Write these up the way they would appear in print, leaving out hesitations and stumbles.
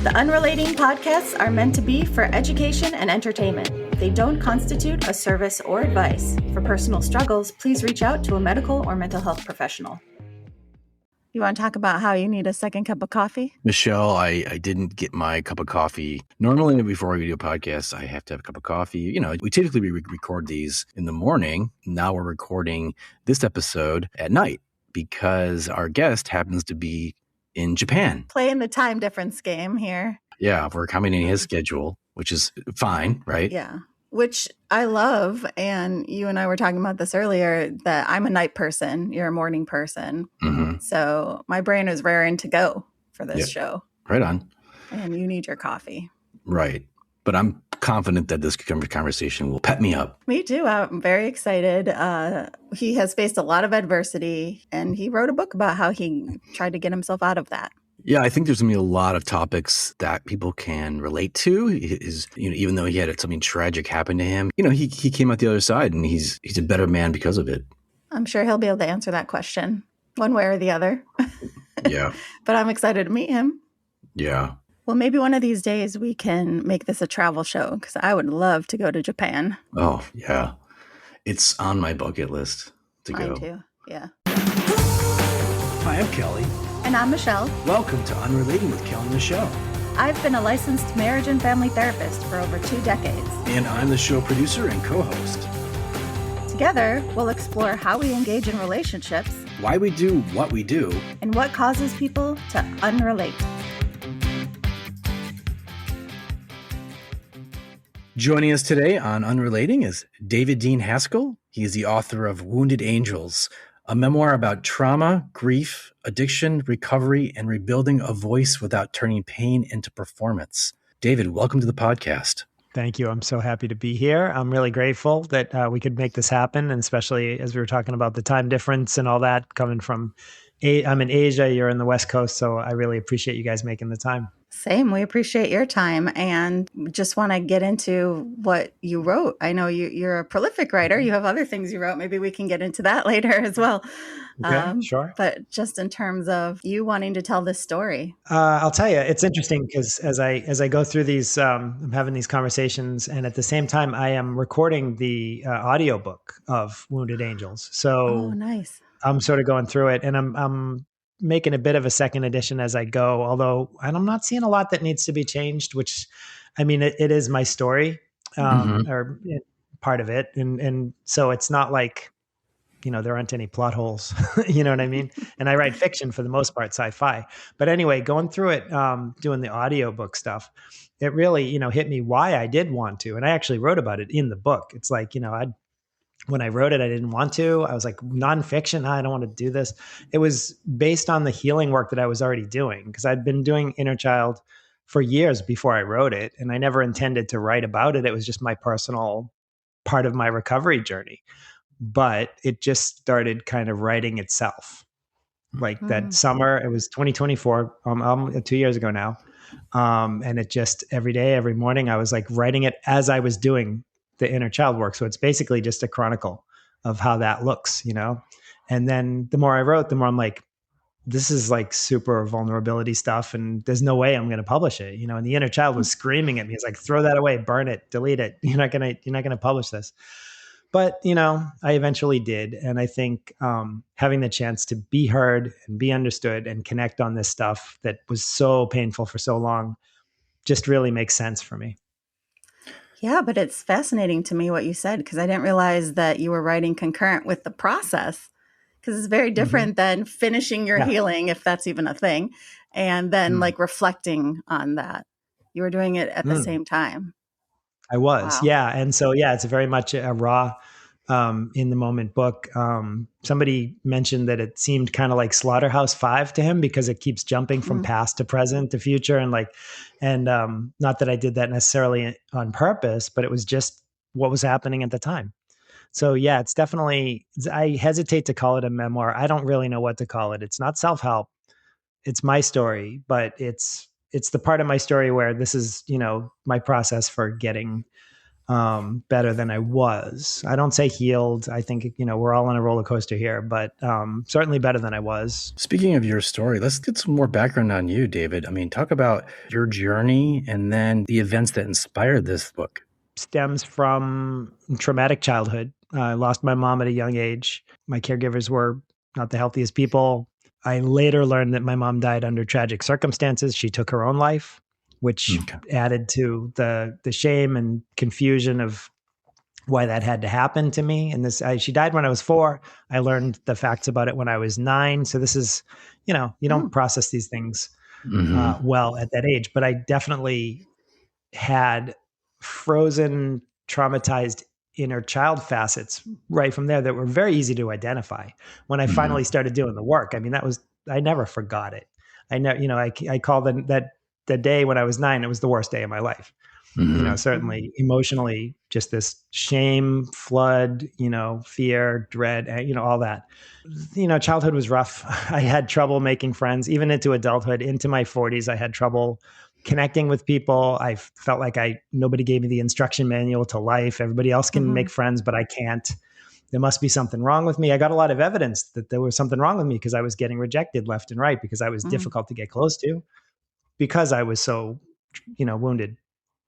The Unrelating podcasts are meant to be for education and entertainment. They don't constitute a service or advice. For personal struggles, please reach out to a medical or mental health professional. You want to talk about how you need a second cup of coffee? Michelle, I didn't get my cup of coffee. Normally, before we do a podcast, I have to have a cup of coffee. You know, we typically record these in the morning. Now we're recording this episode at night because our guest happens to be in Japan. Playing the time difference game here. Yeah, we're accommodating his schedule, which is fine, right? Yeah, which I love. And you and I were talking about this earlier, that I'm a night person. You're a morning person. Mm-hmm. So my brain is raring to go for this show. Right on. And you need your coffee. Right. But I'm confident that this conversation will pep me up. Me too. I'm very excited. He has faced a lot of adversity, and he wrote a book about how he tried to get himself out of that. Yeah, I think there's going to be a lot of topics that people can relate to. Even though he had something tragic happen to him, he came out the other side, and he's a better man because of it. I'm sure he'll be able to answer that question one way or the other. Yeah. But I'm excited to meet him. Yeah. Well, maybe one of these days we can make this a travel show, because I would love to go to Japan. Oh, yeah. It's on my bucket list to go. Mine too, yeah. Hi, I'm Kelly. And I'm Michelle. Welcome to Unrelating with Kel and Michelle. I've been a licensed marriage and family therapist for over 2 decades. And I'm the show producer and co-host. Together, we'll explore how we engage in relationships, why we do what we do, and what causes people to unrelate. Joining us today on Unrelating is David Deane Haskell. He is the author of Wounded Angels, a memoir about trauma, grief, addiction, recovery, and rebuilding a voice without turning pain into performance. David, welcome to the podcast. Thank you. I'm so happy to be here. I'm really grateful that we could make this happen, and especially as we were talking about the time difference and all that coming from, I'm in Asia, you're in the West Coast, so I really appreciate you guys making the time. Same. We appreciate your time, and just want to get into what you wrote. I know you're a prolific writer. You have other things you wrote. Maybe we can get into that later as well. Okay, sure. But just in terms of you wanting to tell this story. I'll tell you, it's interesting because as I go through these, I'm having these conversations, and at the same time, I am recording the audiobook of Wounded Angels. So nice. I'm sort of going through it, and I'm making a bit of a second edition as I go, although I'm not seeing a lot that needs to be changed, which, I mean, it is my story, or part of it. And so it's not like, there aren't any plot holes, you know what I mean? And I write fiction for the most part, sci-fi. But anyway, going through it, doing the audiobook stuff, it really, hit me why I did want to. And I actually wrote about it in the book. It's like, when I wrote it, I didn't want to. I was like, nonfiction, I don't want to do this. It was based on the healing work that I was already doing, because I'd been doing inner child for years before I wrote it. And I never intended to write about it. It was just my personal part of my recovery journey. But it just started kind of writing itself. Like that summer, it was 2024, 2 years ago now. And it just, every day, every morning, I was like writing it as I was doing the inner child work. So it's basically just a chronicle of how that looks, And then the more I wrote, the more I'm like, this is like super vulnerability stuff, and there's no way I'm going to publish it, And the inner child was screaming at me. It's like, throw that away, burn it, delete it. You're not going to publish this. But, I eventually did. And I think having the chance to be heard and be understood and connect on this stuff that was so painful for so long just really makes sense for me. Yeah, but it's fascinating to me what you said, because I didn't realize that you were writing concurrent with the process, because it's very different than finishing your healing, if that's even a thing, and then like reflecting on that. You were doing it at the same time. I was, wow. Yeah. And so, it's very much a raw, in the moment book. Somebody mentioned that it seemed kind of like Slaughterhouse-Five to him, because it keeps jumping from past to present to future. And not that I did that necessarily on purpose, but it was just what was happening at the time. So it's definitely, I hesitate to call it a memoir. I don't really know what to call it. It's not self-help. It's my story, but it's the part of my story where this is, my process for getting better than I was. I don't say healed. I think, we're all on a roller coaster here, but certainly better than I was. Speaking of your story, let's get some more background on you, David. I mean, talk about your journey and then the events that inspired this book. Stems from traumatic childhood. I lost my mom at a young age. My caregivers were not the healthiest people. I later learned that my mom died under tragic circumstances. She took her own life, which added to the shame and confusion of why that had to happen to me. And she died when I was 4. I learned the facts about it when I was 9. So this is, you don't process these things well at that age. But I definitely had frozen, traumatized inner child facets right from there that were very easy to identify. When I finally started doing the work, I mean, I never forgot it. I know, I call the day when I was 9, it was the worst day of my life. Certainly emotionally, just this shame, flood, fear, dread, all that. Childhood was rough. I had trouble making friends, even into adulthood, into my 40s. I had trouble connecting with people. I felt like nobody gave me the instruction manual to life. Everybody else can make friends, but I can't. There must be something wrong with me. I got a lot of evidence that there was something wrong with me because I was getting rejected left and right, because I was difficult to get close to, because I was so, wounded.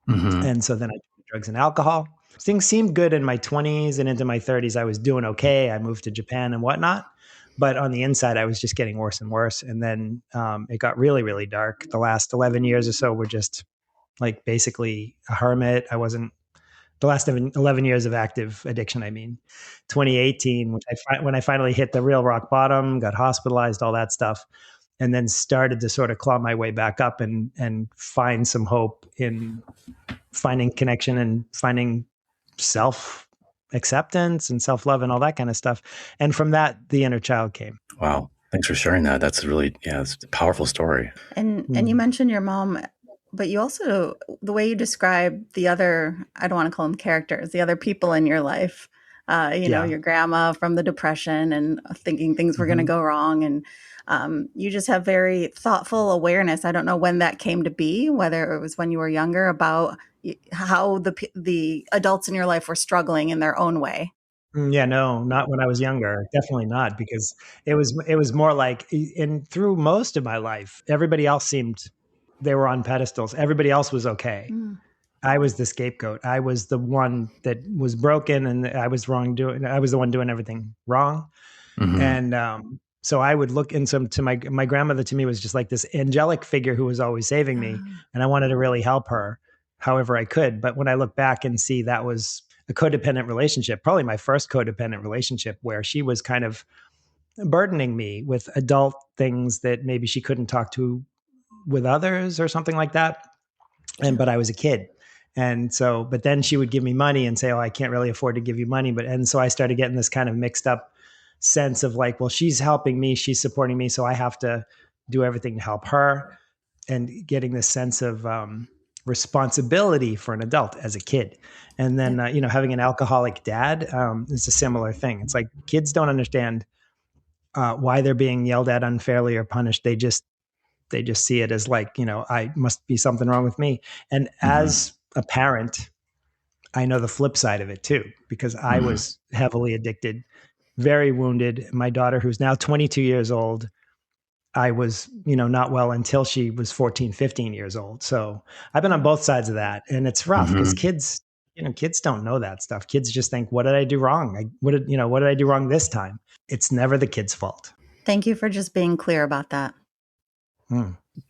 And so then I took drugs and alcohol. Things seemed good in my 20s and into my 30s. I was doing okay. I moved to Japan and whatnot. But on the inside, I was just getting worse and worse. And then it got really, really dark. The last 11 years or so were just like basically a hermit. The last 11 years of active addiction, 2018, when I finally hit the real rock bottom, got hospitalized, all that stuff, and then started to sort of claw my way back up and find some hope in finding connection and finding self-acceptance and self-love and all that kind of stuff. And from that, the inner child came. Wow. Thanks for sharing that. That's really, it's a powerful story. And you mentioned your mom, but you also, the way you describe the other, I don't want to call them characters, the other people in your life, your grandma from the Depression and thinking things were going to go wrong. And you just have very thoughtful awareness. I don't know when that came to be, whether it was when you were younger, about how the adults in your life were struggling in their own way. Yeah, no, not when I was younger. Definitely not, because it was more like, through most of my life, everybody else seemed, they were on pedestals. Everybody else was okay. I was the scapegoat. I was the one that was broken, and I was the one doing everything wrong. And so I would look into my grandmother. To me, was just like this angelic figure who was always saving me, and I wanted to really help her however I could. But when I look back and see that was a codependent relationship, probably my first codependent relationship, where she was kind of burdening me with adult things that maybe she couldn't talk to with others or something like that. But I was a kid. And so, but then she would give me money and say, "Oh, I can't really afford to give you money." And so I started getting this kind of mixed up sense of like, well, she's helping me, she's supporting me, so I have to do everything to help her, and getting this sense of responsibility for an adult as a kid. And then, having an alcoholic dad is a similar thing. It's like kids don't understand why they're being yelled at unfairly or punished. They just see it as like, I must be something wrong with me. And as a parent, I know the flip side of it too, because I was heavily addicted, very wounded. My daughter, who's now 22 years old, I was, not well until she was 14, 15 years old. So I've been on both sides of that. And it's rough because kids don't know that stuff. Kids just think, what did I do wrong? What did I do wrong this time? It's never the kid's fault. Thank you for just being clear about that.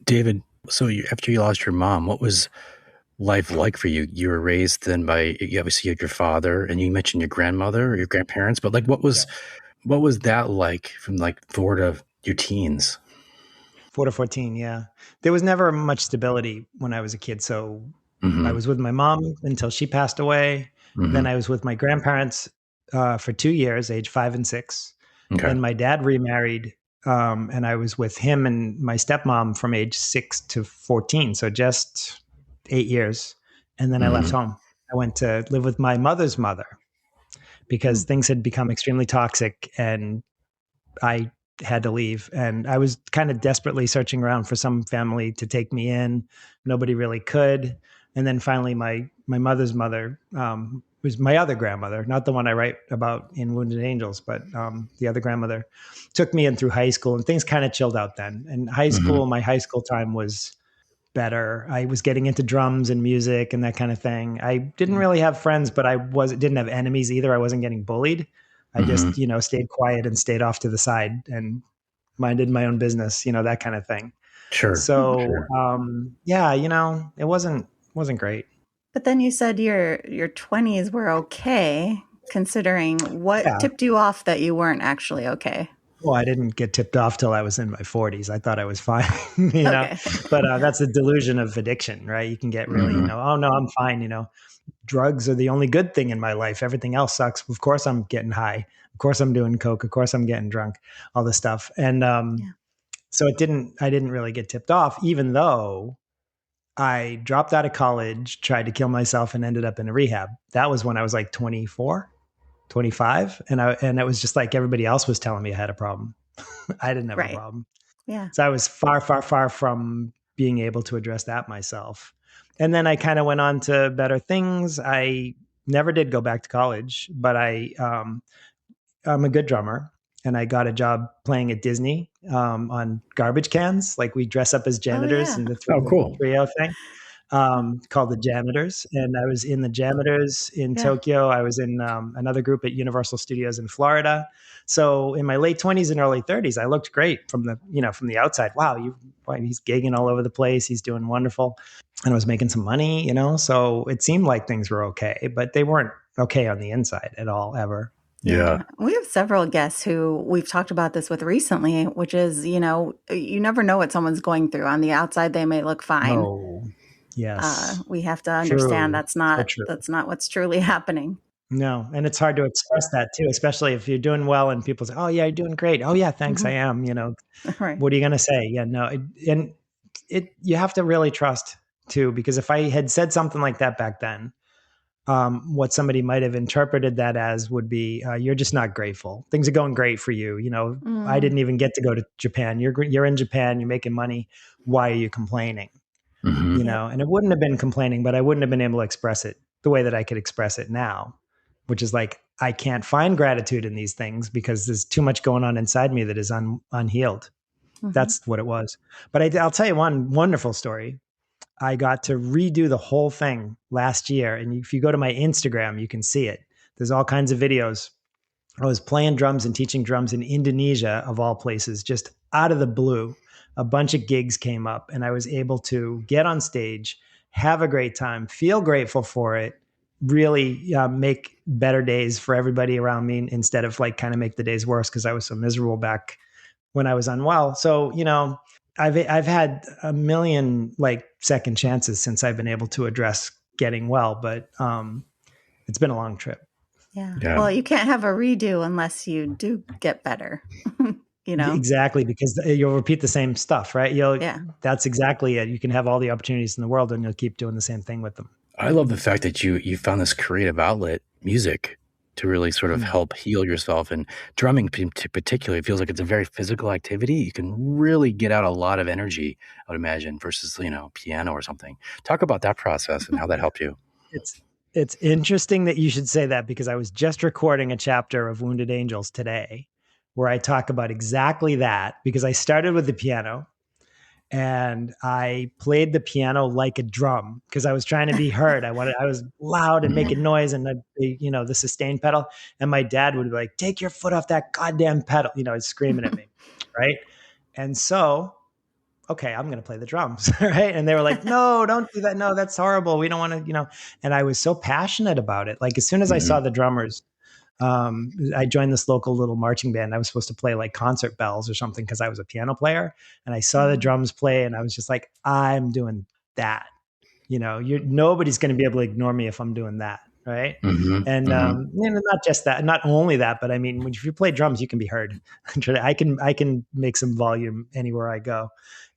David, so after you lost your mom, what was life like for you? You were raised then you obviously had your father, and you mentioned your grandmother or your grandparents, but like what was that like from like 4 to your teens? 4 to 14, yeah. There was never much stability when I was a kid. So I was with my mom until she passed away. Then I was with my grandparents for 2 years, age 5 and 6. Okay. Then my dad remarried, and I was with him and my stepmom from age 6 to 14. So just 8 years. And then I left home. I went to live with my mother's mother because things had become extremely toxic and I had to leave. And I was kind of desperately searching around for some family to take me in. Nobody really could. And then finally my my mother's mother, was my other grandmother, not the one I write about in Wounded Angels, but the other grandmother took me in through high school, and things kind of chilled out then. And high school, my high school time was better. I was getting into drums and music and that kind of thing. I didn't really have friends, but didn't have enemies either. I wasn't getting bullied. I just, stayed quiet and stayed off to the side and minded my own business, that kind of thing. Sure. So, Sure. it wasn't great. But then you said your 20s were okay, considering what Yeah. tipped you off that you weren't actually okay. Well, I didn't get tipped off till I was in my 40s. I thought I was fine, Okay. but that's the delusion of addiction, right? You can get really, oh no, I'm fine. Drugs are the only good thing in my life. Everything else sucks. Of course I'm getting high. Of course I'm doing coke. Of course I'm getting drunk, all this stuff. And so I didn't really get tipped off, even though I dropped out of college, tried to kill myself, and ended up in a rehab. That was when I was like 24, 25. And it was just like everybody else was telling me I had a problem. I didn't have a problem. Yeah. So I was far, far, far from being able to address that myself. And then I kind of went on to better things. I never did go back to college, but I'm a good drummer. And I got a job playing at Disney on garbage cans. Like we dress up as janitors in the trio thing. Called the Janitors, and I was in the Janitors in Tokyo. I was in another group at Universal Studios in Florida. So in my late 20s and early 30s, I looked great from the outside. Wow, he's gigging all over the place. He's doing wonderful, and I was making some money. So it seemed like things were okay, but they weren't okay on the inside at all, ever. Yeah. We have several guests who we've talked about this with recently, which is, you never know what someone's going through. On the outside, they may look fine. Oh. Yes. We have to understand True. that's not what's truly happening. No. And it's hard to express that too, especially if you're doing well and people say, oh yeah, you're doing great. Oh yeah, thanks. I am, Right. What are you going to say? Yeah, no. You have to really trust too, because if I had said something like that back then, what somebody might have interpreted that as would be, you're just not grateful. Things are going great for you. I didn't even get to go to Japan. You're in Japan, you're making money. Why are you complaining? And it wouldn't have been complaining, but I wouldn't have been able to express it the way that I could express it now, which is like, I can't find gratitude in these things because there's too much going on inside me that is unhealed. That's what it was. But I'll tell you one wonderful story. I got to redo the whole thing last year. And if you go to my Instagram, you can see it. There's all kinds of videos. I was playing drums and teaching drums in Indonesia, of all places, just out of the blue. A bunch of gigs came up and I was able to get on stage, have a great time, feel grateful for it, really make better days for everybody around me instead of like kind of make the days worse because I was so miserable back when I was unwell. So, I've had a million like second chances since I've been able to address getting well, but it's been a long trip. Yeah. Well, you can't have a redo unless you do get better. Exactly, because you'll repeat the same stuff, right? That's exactly it. You can have all the opportunities in the world and you'll keep doing the same thing with them. I love the fact that you found this creative outlet, music, to really sort of help heal yourself. And drumming particularly, it feels like it's a very physical activity. You can really get out a lot of energy, I would imagine, versus, piano or something. Talk about that process and how that helped you. It's interesting that you should say that because I was just recording a chapter of Wounded Angels today where I talk about exactly that, because I started with the piano and I played the piano like a drum because I was trying to be heard. I was loud and making noise and the sustain pedal. And my dad would be like, take your foot off that goddamn pedal, he's screaming at me. Right. And so, okay, I'm going to play the drums. Right. And they were like, no, don't do that. No, that's horrible. We don't want to, and I was so passionate about it. Like as soon as I saw the drummers, I joined this local little marching band. I was supposed to play like concert bells or something because I was a piano player, and I saw the drums play, and I was just like, I'm doing that. Nobody's going to be able to ignore me if I'm doing that, right? And not just that, not only that, but I mean, if you play drums, you can be heard. I can make some volume anywhere I go,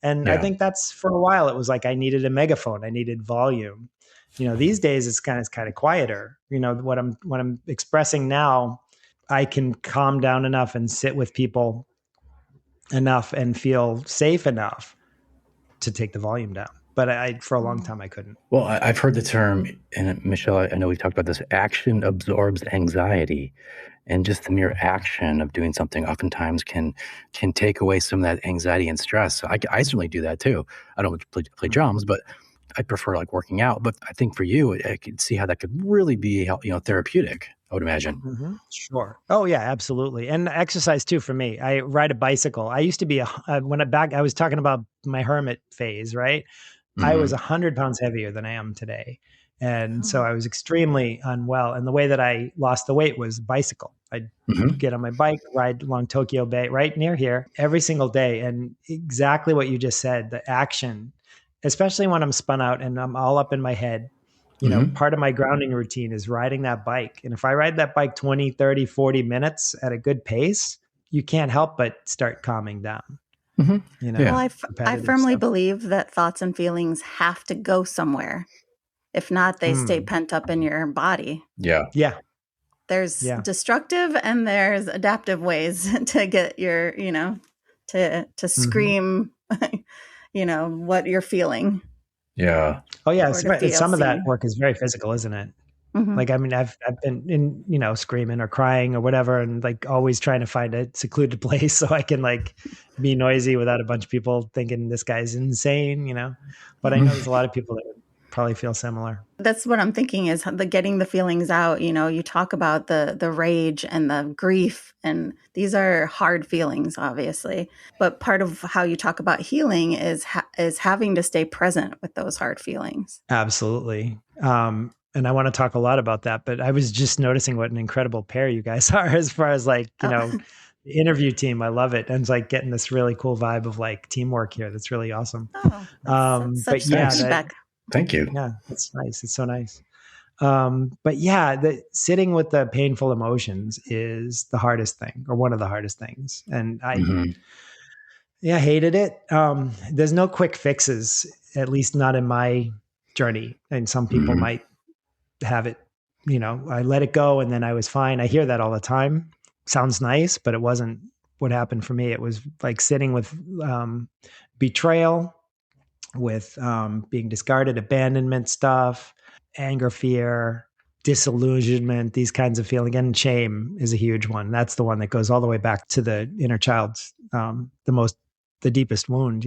and I think that's for a while. It was like I needed a megaphone. I needed volume. These days it's kind of quieter. What I'm expressing now, I can calm down enough and sit with people enough and feel safe enough to take the volume down. but for a long time I couldn't. Well, I've heard the term, and Michelle, I know we've talked about this, action absorbs anxiety. And just the mere action of doing something oftentimes can take away some of that anxiety and stress. So I certainly do that too. I don't play drums, but I prefer like working out. But I think for you, I could see how that could really be, therapeutic, I would imagine. Mm-hmm. Sure. Oh yeah, absolutely. And exercise too for me. I ride a bicycle. I used to be I was talking about my hermit phase, right? I was 100 pounds heavier than I am today. And so I was extremely unwell. And the way that I lost the weight was bicycle. I'd get on my bike, ride along Tokyo Bay, right near here, every single day. And exactly what you just said, the action, especially when I'm spun out and I'm all up in my head, part of my grounding routine is riding that bike. And if I ride that bike 20, 30, 40 minutes at a good pace, you can't help but start calming down. Well, I firmly believe that thoughts and feelings have to go somewhere. If not, they stay pent up in your body. Yeah. There's destructive and there's adaptive ways to get your, to scream, what you're feeling. Yeah. Oh yeah. Some of that work is very physical, isn't it? Like, I mean, I've been in, screaming or crying or whatever, and like always trying to find a secluded place so I can like be noisy without a bunch of people thinking this guy's insane, but I know there's a lot of people that would probably feel similar. That's what I'm thinking is getting the feelings out. You talk about the rage and the grief, and these are hard feelings, obviously. But part of how you talk about healing is having to stay present with those hard feelings. Absolutely. And I want to talk a lot about that, but I was just noticing what an incredible pair you guys are as far as like, the interview team. I love it. And it's like getting this really cool vibe of like teamwork here. That's really awesome. That's but yeah, thank you. Yeah, it's nice. It's so nice. But yeah, sitting with the painful emotions is the hardest thing, or one of the hardest things. And I hated it. There's no quick fixes, at least not in my journey. And some people might have it, I let it go and then I was fine. I hear that all the time. Sounds nice, but it wasn't what happened for me. It was like sitting with betrayal, with being discarded, abandonment stuff, anger, fear, disillusionment, these kinds of feelings. And shame is a huge one. That's the one that goes all the way back to the inner child's, the deepest wound,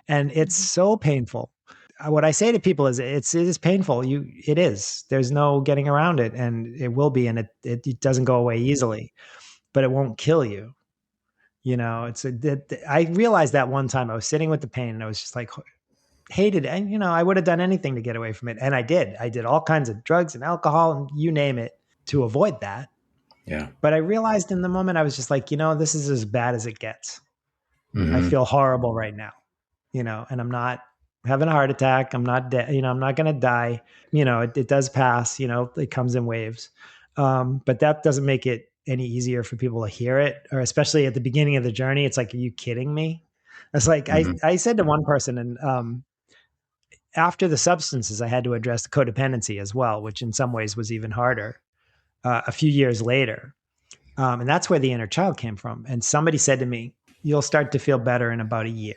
and it's so painful. What I say to people is it is painful. It is. There's no getting around it, and it will be, and it doesn't go away easily, but it won't kill you. I realized that one time I was sitting with the pain and I was just like, hated it. And, I would have done anything to get away from it. And I did. I did all kinds of drugs and alcohol and you name it to avoid that. Yeah. But I realized in the moment, I was just like, this is as bad as it gets. I feel horrible right now, and I'm not having a heart attack. I'm not dead. I'm not going to die. It does pass, it comes in waves. But that doesn't make it any easier for people to hear it, or especially at the beginning of the journey. It's like, are you kidding me? It's like, I said to one person, and after the substances, I had to address the codependency as well, which in some ways was even harder a few years later. And that's where the inner child came from. And somebody said to me, you'll start to feel better in about a year.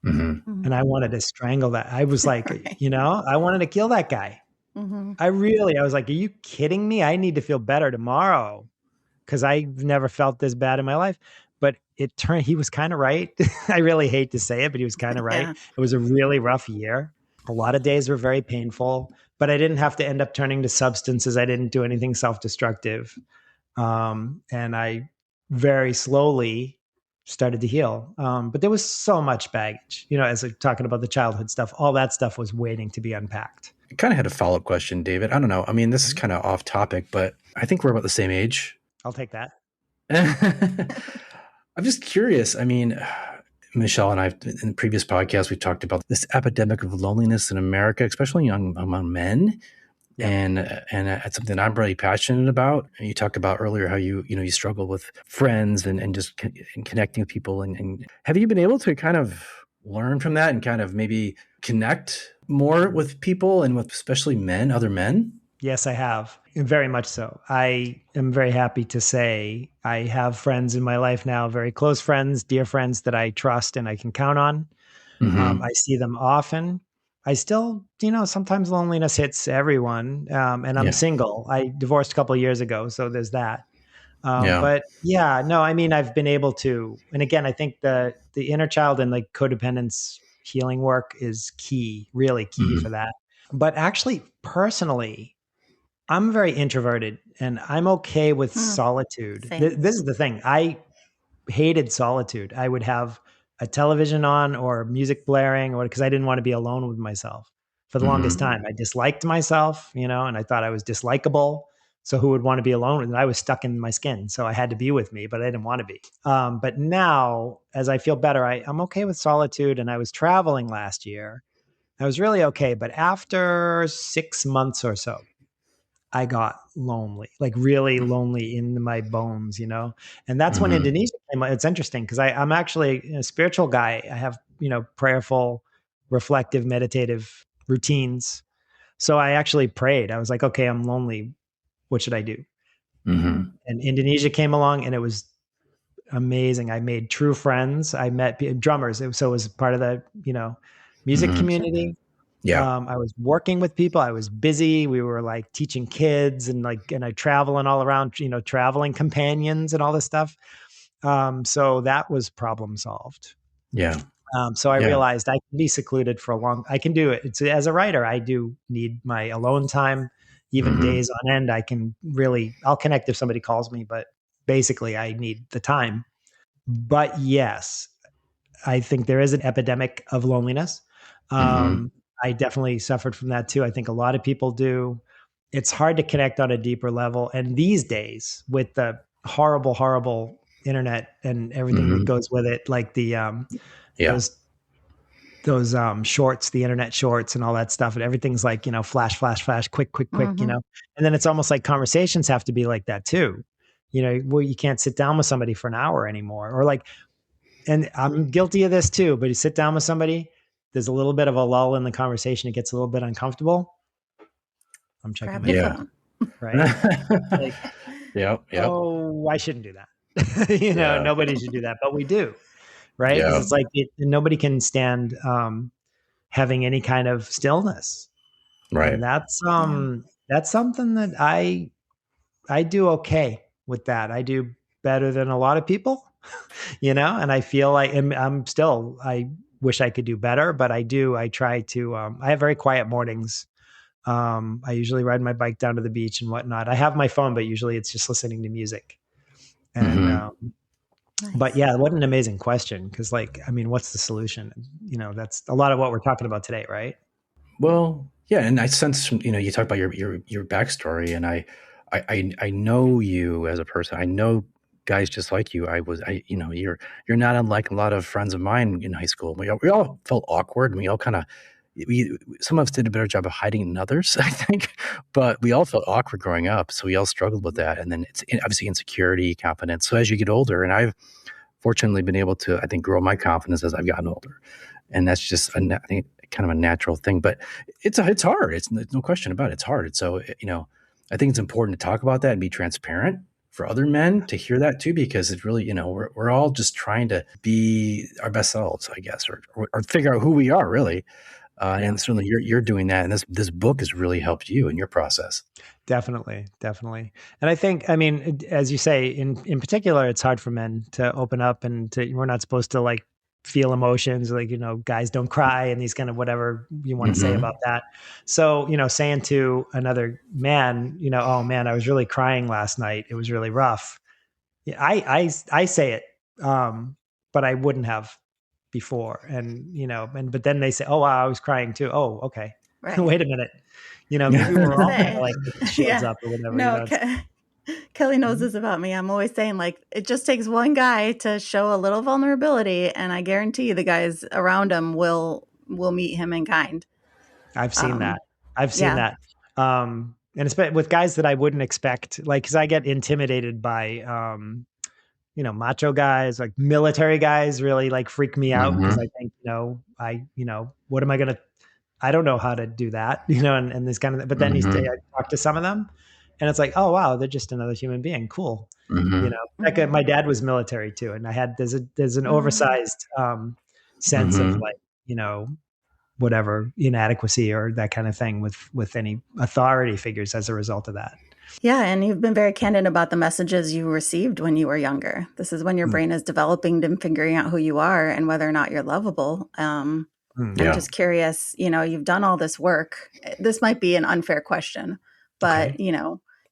And I wanted to strangle that. I was like, I wanted to kill that guy. I was like, are you kidding me? I need to feel better tomorrow because I've never felt this bad in my life. But it turned, he was kind of right. I really hate to say it, but he was kind of right. It was a really rough year. A lot of days were very painful, but I didn't have to end up turning to substances. I didn't do anything self-destructive. And I very slowly started to heal. But there was so much baggage, as I'm talking about the childhood stuff, all that stuff was waiting to be unpacked. I kind of had a follow-up question, David. I don't know. I mean, this is kind of off topic, but I think we're about the same age. I'll take that. I'm just curious. I mean, Michelle and I, in the previous podcast, we talked about this epidemic of loneliness in America, especially among men. Yeah. And it's something I'm really passionate about. And you talked about earlier how you struggle with friends and just connecting with people. And have you been able to kind of learn from that and kind of maybe connect more with people and with especially men, other men? Yes, I have. Very much so. I am very happy to say I have friends in my life now, very close friends, dear friends that I trust and I can count on. I see them often. I still, sometimes loneliness hits everyone. And I'm Yeah. single. I divorced a couple of years ago, so there's that. Yeah. But yeah, no, I mean, I've been able to, and again, I think the inner child and like codependence healing work is key, really key Mm-hmm. for that. But actually, personally, I'm very introverted and I'm okay with Hmm. solitude. Same. This is the thing. I hated solitude. I would have a television on or music blaring, or because I didn't want to be alone with myself for the longest Mm-hmm. time. I disliked myself, and I thought I was dislikable. So who would want to be alone with me? I was stuck in my skin, so I had to be with me, but I didn't want to be. But now, as I feel better, I'm okay with solitude. And I was traveling last year. I was really okay, but after 6 months or so, I got lonely, like really lonely in my bones, And that's when Mm-hmm. Indonesia came. It's interesting because I'm actually a spiritual guy. I have, prayerful, reflective, meditative routines. So I actually prayed. I was like, okay, I'm lonely. What should I do? Mm-hmm. And Indonesia came along and it was amazing. I made true friends. I met drummers. So it was part of the, music Mm-hmm. community. Yeah. I was working with people. I was busy. We were like teaching kids and I traveling all around, traveling companions and all this stuff. So that was problem solved. Yeah. So I Yeah. realized I can be secluded for I can do it. As a writer, I do need my alone time, even Mm-hmm. days on end. I'll connect if somebody calls me, but basically I need the time. But yes, I think there is an epidemic of loneliness. Mm-hmm. I definitely suffered from that too. I think a lot of people do. It's hard to connect on a deeper level. And these days, with the horrible, horrible internet and everything that Mm-hmm. goes with it, like Yeah. those shorts, the internet shorts and all that stuff, and everything's like, flash, flash, flash, quick, quick, quick, Mm-hmm. And then it's almost like conversations have to be like that too. Where you can't sit down with somebody for an hour anymore, or like, and I'm guilty of this too, but you sit down with somebody, there's a little bit of a lull in the conversation. It gets a little bit uncomfortable. I'm checking Grab my your Yeah. phone, phone. right? Like, Yep. Yep. oh, I shouldn't do that. Yeah. Nobody should do that, but we do, right? Because Yeah. it's like nobody can stand having any kind of stillness, Right. and Yeah. that's something that I do okay with that. I do better than a lot of people, and I feel like I wish I could do better, but I do. I try to, I have very quiet mornings. I usually ride my bike down to the beach and whatnot. I have my phone, but usually it's just listening to music. And, Mm-hmm. but Nice. yeah, what an amazing question. Cause like, I mean, what's the solution? That's a lot of what we're talking about today, right? Well, yeah, and I sense you talk about your backstory, and I know you as a person. I know guys just like you. You're not unlike a lot of friends of mine in high school. We all felt awkward, and we all kind of we some of us did a better job of hiding than others, I think, but we all felt awkward growing up. So we all struggled with that, and then it's obviously insecurity, confidence. So as you get older, and I've fortunately been able to, I think, grow my confidence as I've gotten older, and that's just I think kind of a natural thing. But it's hard. It's no question about it. It's hard. So I think it's important to talk about that and be transparent for other men to hear that too, because it's really we're all just trying to be our best selves, I guess, or figure out who we are really. Yeah. And certainly you're doing that, and this book has really helped you in your process. Definitely, definitely. And I think, I mean, as you say, in particular, it's hard for men to open up we're not supposed to like feel emotions, like, guys don't cry and these kind of whatever you want to say Mm-hmm. about that. So, saying to another man, oh man, I was really crying last night. It was really rough. Yeah, I say it, but I wouldn't have before. And, but then they say, oh, wow, I was crying too. Oh, okay. Right. Wait a minute. I Maybe was we're gonna all kind of say, like with the shields yeah. up or whatever, No, It's, Kelly knows Mhm. this about me. I'm always saying like it just takes one guy to show a little vulnerability, and I guarantee you the guys around him will meet him in kind. I've seen that. Um, I've seen yeah. that. And it's with guys that I wouldn't expect, like, cause I get intimidated by, macho guys, like military guys really like freak me out. Cause Mm-hmm. I think, what am I going to, I don't know how to do that, and this kind of, but then Mm-hmm. I talk to some of them and it's like, oh, wow, they're just another human being. Cool. Mm-hmm. Like Hmm. my dad was military too. And there's an Hmm. oversized, sense of Mm-hmm. like whatever inadequacy or that kind of thing with any authority figures as a result of that. Yeah, and you've been very candid about the messages you received when you were younger. This is when your brain is developing and figuring out who you are and whether or not you're lovable. I'm just curious, you've done all this work. This might be an unfair question, but,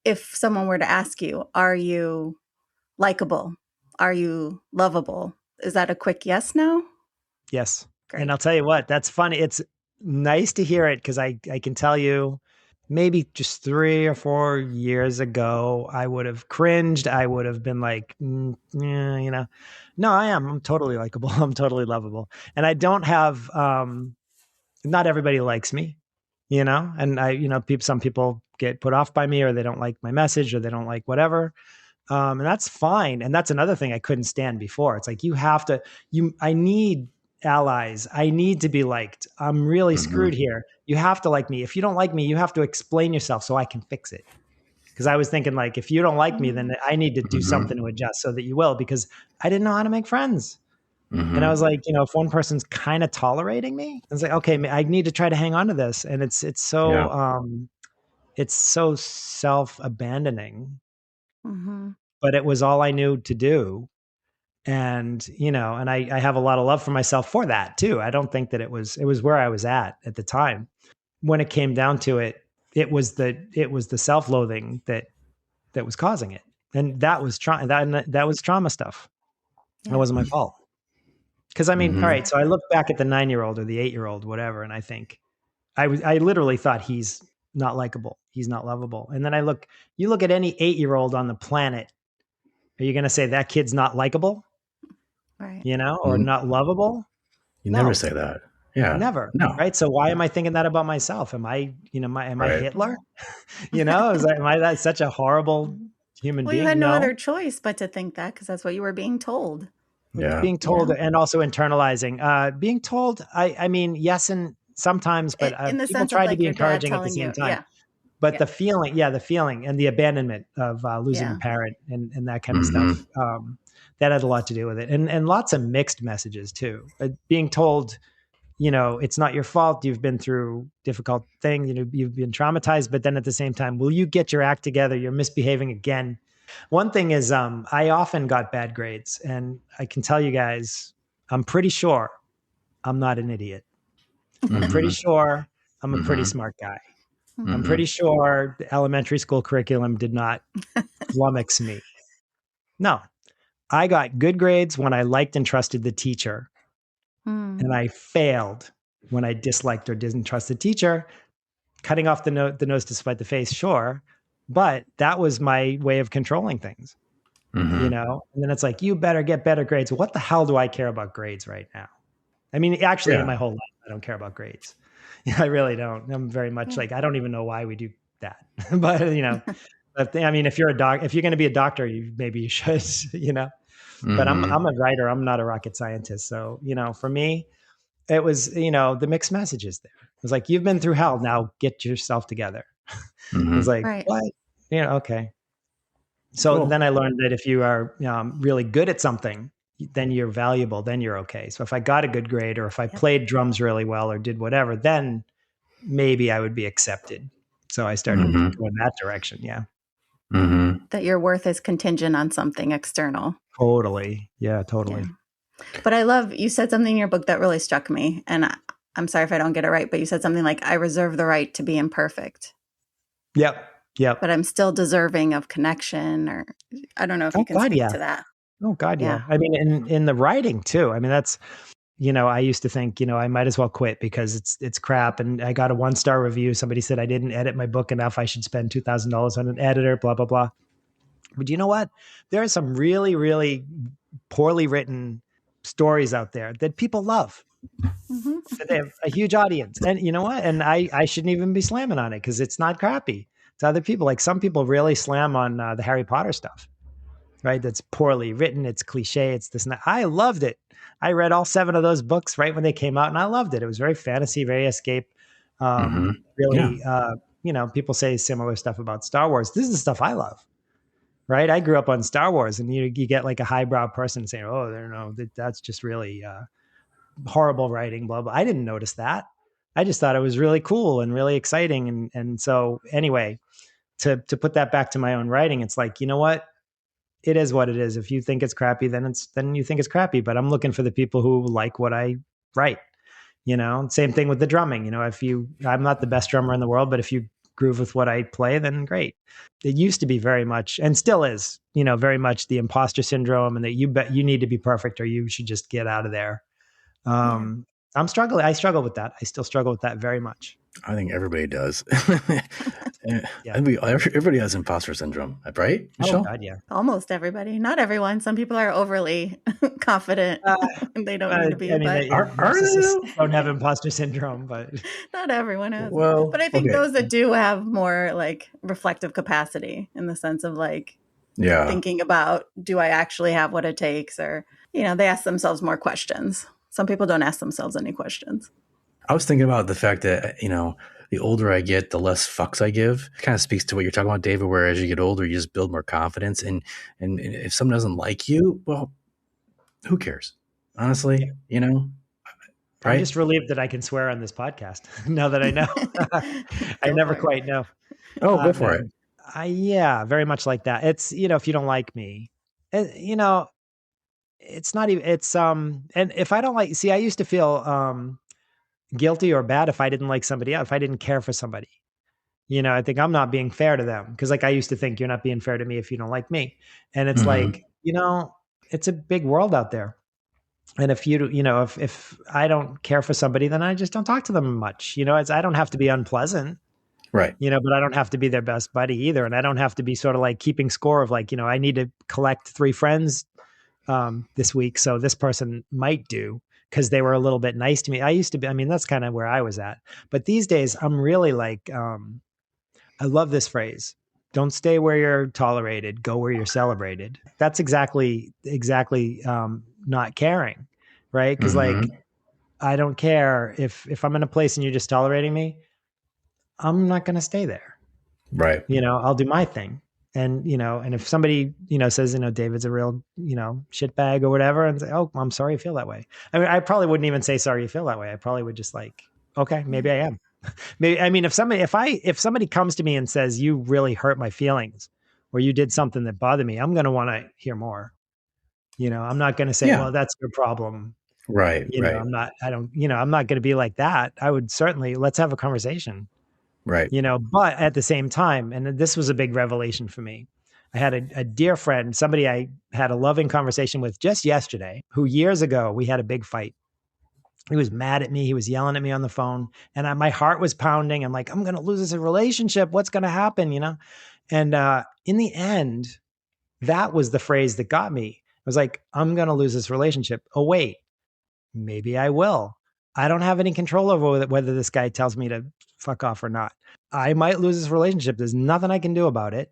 if someone were to ask you, are you likable? Are you lovable? Is that a quick yes now? Yes. Great. And I'll tell you what, that's funny. It's nice to hear it because I can tell you maybe just 3 or 4 years ago, I would have cringed. I would have been like, no, I am. I'm totally likable. I'm totally lovable. And I don't have, not everybody likes me, and some people get put off by me, or they don't like my message, or they don't like whatever. And that's fine. And that's another thing I couldn't stand before. It's like, I need allies. I need to be liked. I'm really screwed here. You have to like me. If you don't like me, you have to explain yourself so I can fix it. Because I was thinking, like, if you don't like me, then I need to do something to adjust so that you will, because I didn't know how to make friends. And I was like, if one person's kind of tolerating me, I was like, okay, I need to try to hang on to this. And it's so self-abandoning, but it was all I knew to do. And, and I have a lot of love for myself for that too. I don't think that it was where I was at the time. When it came down to it, it was the self-loathing that was causing it. And that was that was trauma stuff. That wasn't my fault. Cause I mean, all right. So I look back at the 9-year-old or the 8-year-old, whatever. And I think I literally thought he's not likable. He's not lovable. And then you look at any 8-year-old on the planet. Are you going to say that kid's not likable? Right. Or not lovable? You never say that. Yeah. Never. No. Right. So why am I thinking that about myself? Am I, am I Hitler? Am I that such a horrible human being? You had no other choice but to think that, because that's what you were being told. Yeah. Being told and also internalizing. Being told, I mean, yes, and sometimes, but in the people sense try of, like, to be your dad encouraging at the telling same you, time. But the feeling and the abandonment of losing a parent and that kind of stuff, that had a lot to do with it. And lots of mixed messages too. Being told, it's not your fault. You've been through difficult things. You've been traumatized, but then at the same time, will you get your act together? You're misbehaving again. One thing is, I often got bad grades, and I can tell you guys, I'm pretty sure I'm not an idiot. I'm pretty sure I'm a pretty smart guy. I'm pretty sure the elementary school curriculum did not flummox me. No, I got good grades when I liked and trusted the teacher. And I failed when I disliked or didn't trust the teacher. Cutting off the nose to spite the face, sure. But that was my way of controlling things, And then it's like, you better get better grades. What the hell do I care about grades right now? I mean, actually, in my whole life, I don't care about grades. I really don't. I'm very much like, I don't even know why we do that. But, I mean, if you're going to be a doctor, maybe you should, But I'm a writer. I'm not a rocket scientist. So, for me, it was, the mixed messages there. It was like, you've been through hell. Now get yourself together. It was like, what? Okay. So then I learned that if you are really good at something, then you're valuable, then you're okay. So if I got a good grade, or if I played drums really well or did whatever, then maybe I would be accepted. So I started going that direction. Yeah. That your worth is contingent on something external. Totally. Yeah, totally. Yeah. But I love, you said something in your book that really struck me. And I'm sorry if I don't get it right, but you said something like, I reserve the right to be imperfect. Yep. But I'm still deserving of connection, or I don't know if you can speak to that. Oh God, yeah. I mean, in the writing too. I mean, that's, I used to think, I might as well quit because it's crap. And I got a 1-star review. Somebody said I didn't edit my book enough. I should spend $2,000 on an editor, blah, blah, blah. But you know what? There are some really, really poorly written stories out there that people love. They have a huge audience. And you know what? And I shouldn't even be slamming on it because it's not crappy. To other people, like some people really slam on the Harry Potter stuff, right? That's poorly written. It's cliche. It's this and that. I loved it. I read all 7 of those books right when they came out, and I loved it. It was very fantasy, very escape. Really, people say similar stuff about Star Wars. This is the stuff I love, right? I grew up on Star Wars, and you get like a highbrow person saying, "Oh, no, that's just really horrible writing, blah, blah. I didn't notice that. I just thought it was really cool and really exciting. And so anyway, to put that back to my own writing, it's like, you know what? It is what it is. If you think it's crappy, then you think it's crappy. But I'm looking for the people who like what I write. Same thing with the drumming. I'm not the best drummer in the world, but if you groove with what I play, then great. It used to be very much, and still is, very much the imposter syndrome, and that you need to be perfect or you should just get out of there. I struggle with that. I still struggle with that very much. I think everybody does. Yeah. Everybody has imposter syndrome, right, Michelle? Oh, God, yeah. Almost everybody. Not everyone. Some people are overly confident. They don't need to be. Narcissists don't have imposter syndrome, but not everyone has. Well, but I think those that do have more like reflective capacity in the sense of like thinking about, do I actually have what it takes? Or, they ask themselves more questions. Some people don't ask themselves any questions. I was thinking about the fact that, the older I get, the less fucks I give. It kind of speaks to what you're talking about, David, where as you get older, you just build more confidence. And if someone doesn't like you, well, who cares? Honestly, right? I'm just relieved that I can swear on this podcast now that I know. I never quite know. Oh, go for it. Very much like that. It's, if you don't like me, it's not even, and if I don't like, I used to feel, guilty or bad if I didn't like somebody else, if I didn't care for somebody. I think I'm not being fair to them because like I used to think you're not being fair to me if you don't like me. And it's like, it's a big world out there. And if if I don't care for somebody, then I just don't talk to them much. I don't have to be unpleasant. Right. But I don't have to be their best buddy either. And I don't have to be sort of like keeping score of like, I need to collect 3 friends this week. So this person might do, because they were a little bit nice to me. I used to be, that's kind of where I was at. But these days, I'm really like, I love this phrase. Don't stay where you're tolerated, go where you're celebrated. That's exactly not caring, right? Because like, I don't care if I'm in a place and you're just tolerating me, I'm not going to stay there. Right. I'll do my thing. And, and if somebody, says, David's a real, shitbag or whatever, and say, oh, I'm sorry you feel that way. I probably wouldn't even say, sorry you feel that way. I probably would just like, okay, maybe I am. Maybe, if somebody comes to me and says, you really hurt my feelings or you did something that bothered me, I'm going to want to hear more. I'm not going to say, well, that's your problem. Right. Right. I'm not going to be like that. I would certainly, let's have a conversation. Right. But at the same time, and this was a big revelation for me. I had a dear friend, somebody I had a loving conversation with just yesterday, who years ago, we had a big fight. He was mad at me. He was yelling at me on the phone and my heart was pounding. I'm like, I'm going to lose this relationship. What's going to happen? And in the end, that was the phrase that got me. I was like, I'm going to lose this relationship. Oh, wait, maybe I will. I don't have any control over whether this guy tells me to fuck off or not. I might lose this relationship. There's nothing I can do about it.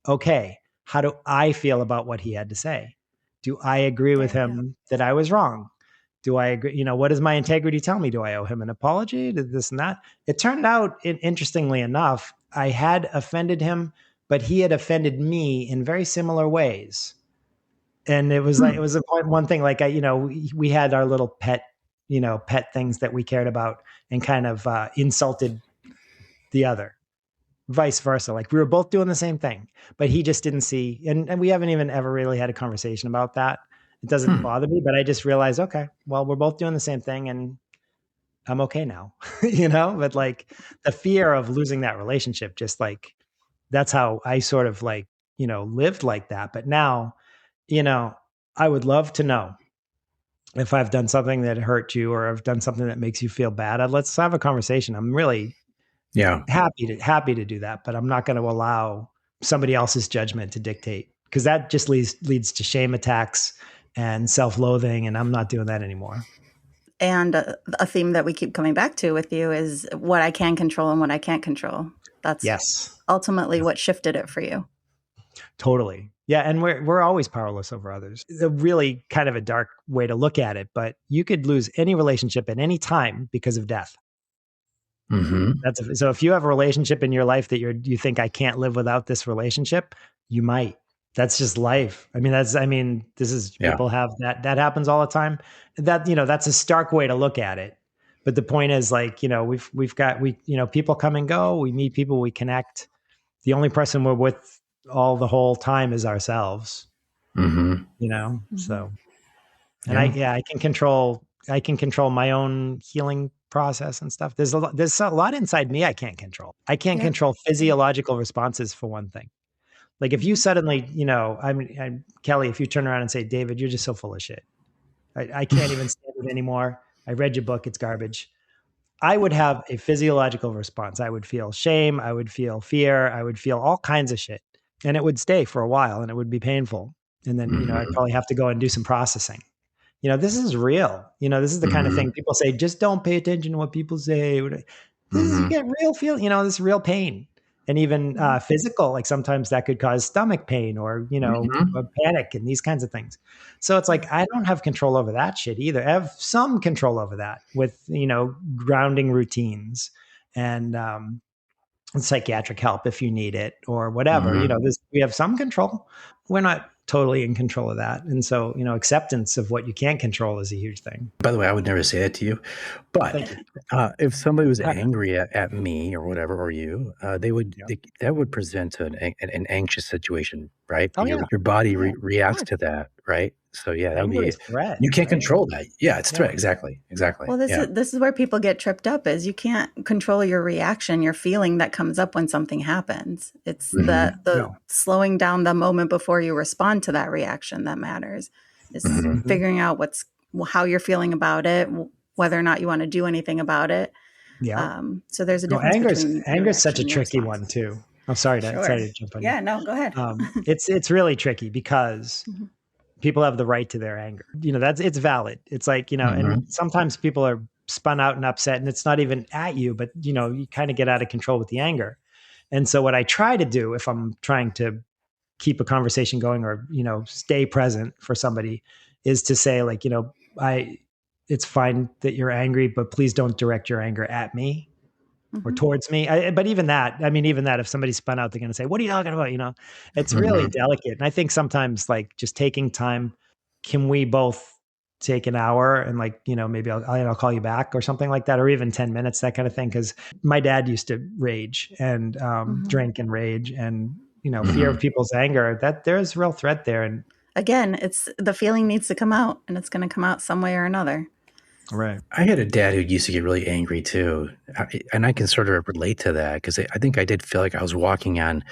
Okay. How do I feel about what he had to say? Do I agree with him that I was wrong? Do I agree? What does my integrity tell me? Do I owe him an apology? Did this and that? It turned out, interestingly enough, I had offended him, but he had offended me in very similar ways. And it was like, it was one thing, like, we had our little pet things that we cared about and kind of insulted the other, vice versa. Like we were both doing the same thing, but he just didn't see, and we haven't even ever really had a conversation about that. It doesn't bother me, but I just realized, okay, well, we're both doing the same thing and I'm okay now, but like the fear of losing that relationship, just like, that's how I sort of like, lived like that. But now, I would love to know if I've done something that hurt you or I've done something that makes you feel bad. Let's have a conversation. I'm really happy to do that, but I'm not going to allow somebody else's judgment to dictate, because that just leads to shame attacks and self-loathing, and I'm not doing that anymore. And a theme that we keep coming back to with you is what I can control and what I can't control. That's ultimately what shifted it for you. Totally. Yeah. And we're always powerless over others. It's a really kind of a dark way to look at it, but you could lose any relationship at any time because of death. Mm-hmm. So if you have a relationship in your life that you think, I can't live without this relationship, you might. that's just life. I mean, this is, people have that happens all the time. That, that's a stark way to look at it. But the point is, like, we've got, people come and go. We meet people, we connect. The only person we're with all the whole time is ourselves, so, and I can control my own healing process and stuff. There's a lot inside me I can't control. I can't control physiological responses, for one thing. Like if you suddenly, I'm Kelly, if you turn around and say, David, you're just so full of shit. I can't even stand it anymore. I read your book. It's garbage. I would have a physiological response. I would feel shame. I would feel fear. I would feel all kinds of shit. And it would stay for a while and it would be painful. And then, I'd probably have to go and do some processing. This is real. This is the kind of thing people say, just don't pay attention to what people say. This is, you get real feel, this real pain. And even physical, like sometimes that could cause stomach pain or, panic and these kinds of things. So it's like, I don't have control over that shit either. I have some control over that with, grounding routines and psychiatric help if you need it or whatever. We have some control. We're not totally in control of that. And so, acceptance of what you can't control is a huge thing. By the way, I would never say that to you, but if somebody was angry at me or whatever, or you, that would present an anxious situation, right? Your body reacts to that, right? So that would be threat. You can't control that. Yeah, it's threat. Exactly. Well, this is where people get tripped up, is you can't control your reaction, your feeling that comes up when something happens. It's the slowing down the moment before you respond to that reaction that matters. It's figuring out how you're feeling about it, whether or not you want to do anything about it. Yeah. So there's a difference. Anger is such a tricky one too. I'm sorry to jump on you. Yeah, no, go ahead. It's really tricky because people have the right to their anger. It's valid. It's like, and sometimes people are spun out and upset and it's not even at you, but you kind of get out of control with the anger. And so what I try to do if I'm trying to keep a conversation going or, stay present for somebody is to say, like, it's fine that you're angry, but please don't direct your anger at me or towards me. But even that, if somebody spun out, they're going to say, what are you talking about? It's really delicate. And I think sometimes, like, just taking time, can we both take an hour and, like, maybe I'll call you back or something like that, or even 10 minutes, that kind of thing. Cause my dad used to rage and drink and rage and, fear of people's anger, that there's real threat there. And again, it's the feeling needs to come out and it's going to come out some way or another. Right. I had a dad who used to get really angry too. And I can sort of relate to that because I think I did feel like I was walking on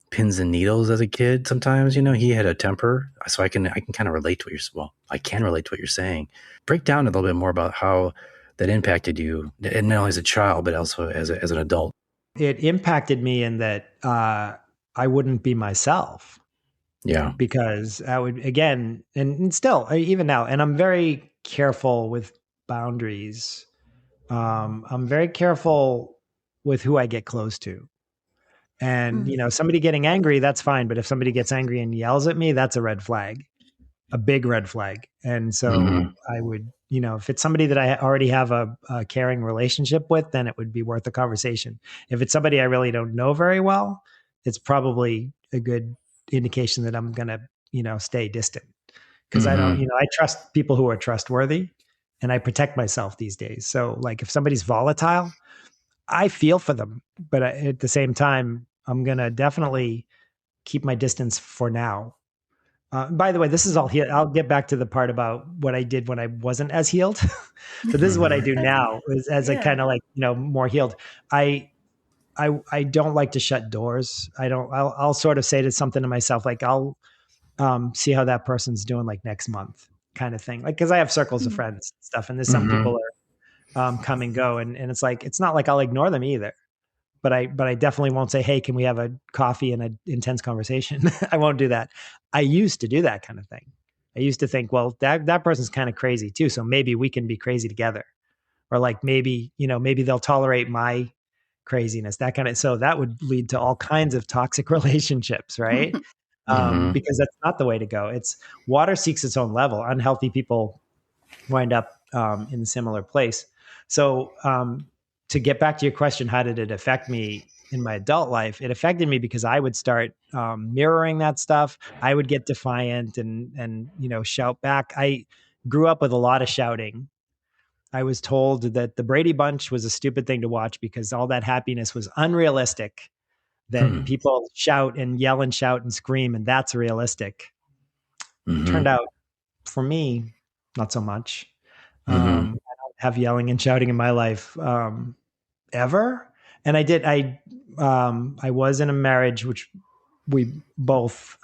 pins and needles as a kid sometimes. He had a temper. So I can kind of relate to I can relate to what you're saying. Break down a little bit more about how that impacted you, and not only as a child, but also as an adult. It impacted me in that I wouldn't be myself. Yeah. Because I would, again, and still, even now, and I'm very careful with boundaries. I'm very careful with who I get close to. And, somebody getting angry, that's fine. But if somebody gets angry and yells at me, that's a red flag, a big red flag. And so I would, if it's somebody that I already have a caring relationship with, then it would be worth a conversation. If it's somebody I really don't know very well, it's probably a good indication that I'm going to, stay distant. Because I don't, I trust people who are trustworthy. And I protect myself these days. So, like, if somebody's volatile, I feel for them. But at the same time, I'm going to definitely keep my distance for now. By the way, this is all here. I'll get back to the part about what I did when I wasn't as healed. But this is what I do now as I kind of, like, more healed. I don't like to shut doors. I'll sort of say to something to myself, like, I'll see how that person's doing, like, next month, kind of thing. Like, cause I have circles of friends and stuff, and there's some people are come and go. And it's like, it's not like I'll ignore them either, but I definitely won't say, hey, can we have a coffee and an intense conversation? I won't do that. I used to do that kind of thing. I used to think, well, that person's kind of crazy too. So maybe we can be crazy together, or like, maybe they'll tolerate my craziness, that kind of, so that would lead to all kinds of toxic relationships. Right. Because that's not the way to go. It's water seeks its own level. Unhealthy people wind up in a similar place. So to get back to your question, how did it affect me? in my adult life, it affected me because I would start mirroring that stuff. I would get defiant and shout back. I grew up with a lot of shouting. I was told that the Brady Bunch was a stupid thing to watch because all that happiness was unrealistic. That people shout and yell and shout and scream, and that's realistic. Turned out for me, not so much. I don't have yelling and shouting in my life ever. And I was in a marriage which we both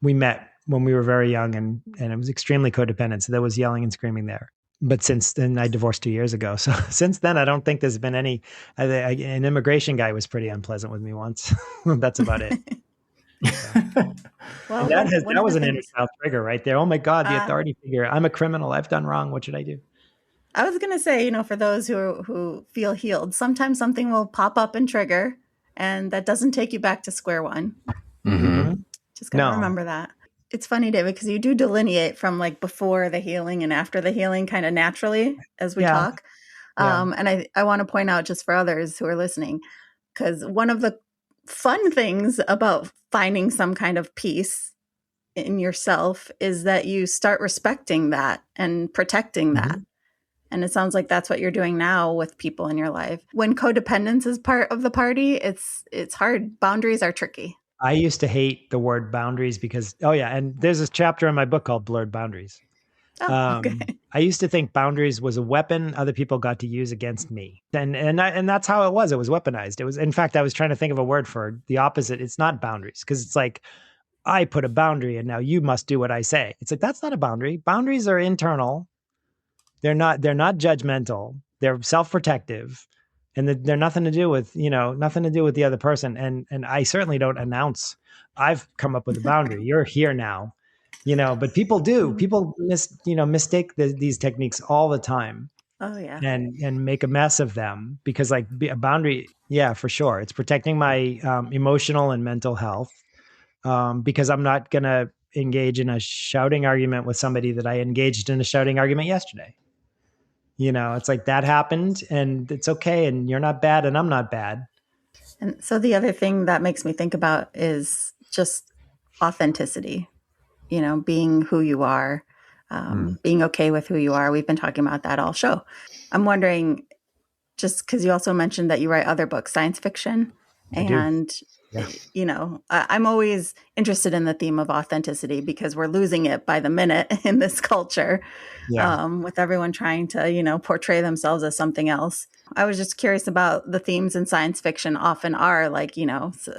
we met when we were very young, and it was extremely codependent. So there was yelling and screaming there. But since then, I divorced 2 years ago. So since then, I don't think there's been any. An immigration guy was pretty unpleasant with me once. That's about it. Well, that was an inner child trigger right there. Oh my God, the authority figure. I'm a criminal. I've done wrong. What should I do? I was going to say, for those who feel healed, sometimes something will pop up and trigger, and that doesn't take you back to square one. Just got to remember that. It's funny, David, because you do delineate from like before the healing and after the healing kind of naturally as we talk. And I want to point out just for others who are listening, because one of the fun things about finding some kind of peace in yourself is that you start respecting that and protecting that. And it sounds like that's what you're doing now with people in your life. When codependence is part of the party, it's hard. Boundaries are tricky. I used to hate the word boundaries because, and there's this chapter in my book called Blurred Boundaries. Okay. I used to think boundaries was a weapon other people got to use against me. And that's how it was. It was weaponized. It was, in fact, I was trying to think of a word for the opposite. It's not boundaries, because it's like, I put a boundary and now you must do what I say. It's like, that's not a boundary. Boundaries are internal. They're not judgmental. They're self-protective. And they're nothing to do with, nothing to do with the other person. And I certainly don't announce, I've come up with a boundary. You're here now, but people do. People mistake these techniques all the time. Oh yeah. And make a mess of them because like a boundary, for sure. It's protecting my emotional and mental health because I'm not going to engage in a shouting argument with somebody that I engaged in a shouting argument yesterday. It's like that happened and it's okay. And you're not bad and I'm not bad. And so the other thing that makes me think about is just authenticity, being who you are, being okay with who you are. We've been talking about that all show. I'm wondering, just because you also mentioned that you write other books, science fiction. And, I'm always interested in the theme of authenticity because we're losing it by the minute in this culture with everyone trying to, portray themselves as something else. I was just curious about the themes in science fiction often are like,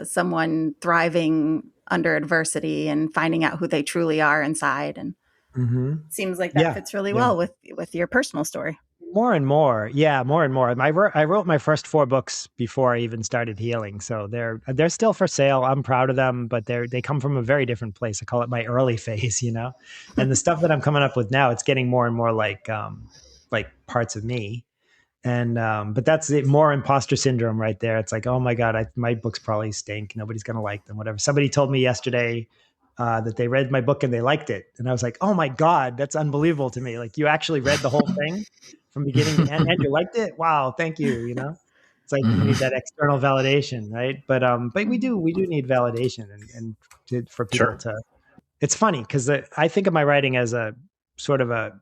someone thriving under adversity and finding out who they truly are inside. And it seems like that fits really well with your personal story. More and more. Yeah, more and more. I wrote my first 4 books before I even started healing. So they're still for sale. I'm proud of them, but they come from a very different place. I call it my early phase, And the stuff that I'm coming up with now, it's getting more and more like parts of me. And but that's it, more imposter syndrome right there. It's like, oh my God, my books probably stink. Nobody's going to like them, whatever. Somebody told me yesterday that they read my book and they liked it. And I was like, oh my God, that's unbelievable to me. Like, you actually read the whole thing from beginning to end and you liked it? Wow, thank you. It's like you need that external validation, right? But we do need validation for people to. It's funny because I think of my writing as a sort of a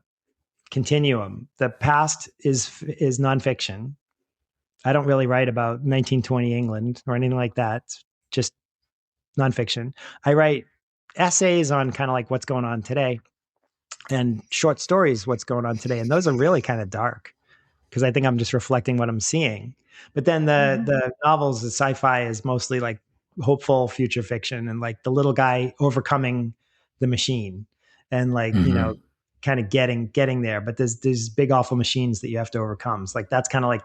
continuum. The past is nonfiction. I don't really write about 1920 England or anything like that. It's just nonfiction. I write essays on kind of like what's going on today and short stories, what's going on today. And those are really kind of dark because I think I'm just reflecting what I'm seeing. But then the novels, the sci-fi is mostly like hopeful future fiction and like the little guy overcoming the machine and like, kind of getting there. But there's big, awful machines that you have to overcome. It's like, that's kind of like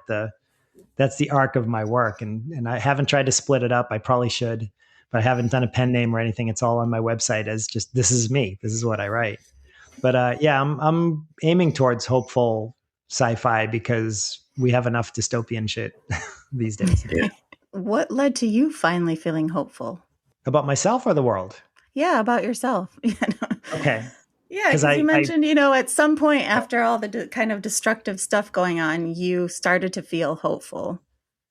that's the arc of my work. And I haven't tried to split it up. I probably should, but I haven't done a pen name or anything. It's all on my website as just, this is me. This is what I write. But I'm aiming towards hopeful sci-fi because we have enough dystopian shit these days. What led to you finally feeling hopeful? About myself or the world? Yeah, about yourself. Okay. Yeah, because you mentioned, at some point after all the kind of destructive stuff going on, you started to feel hopeful.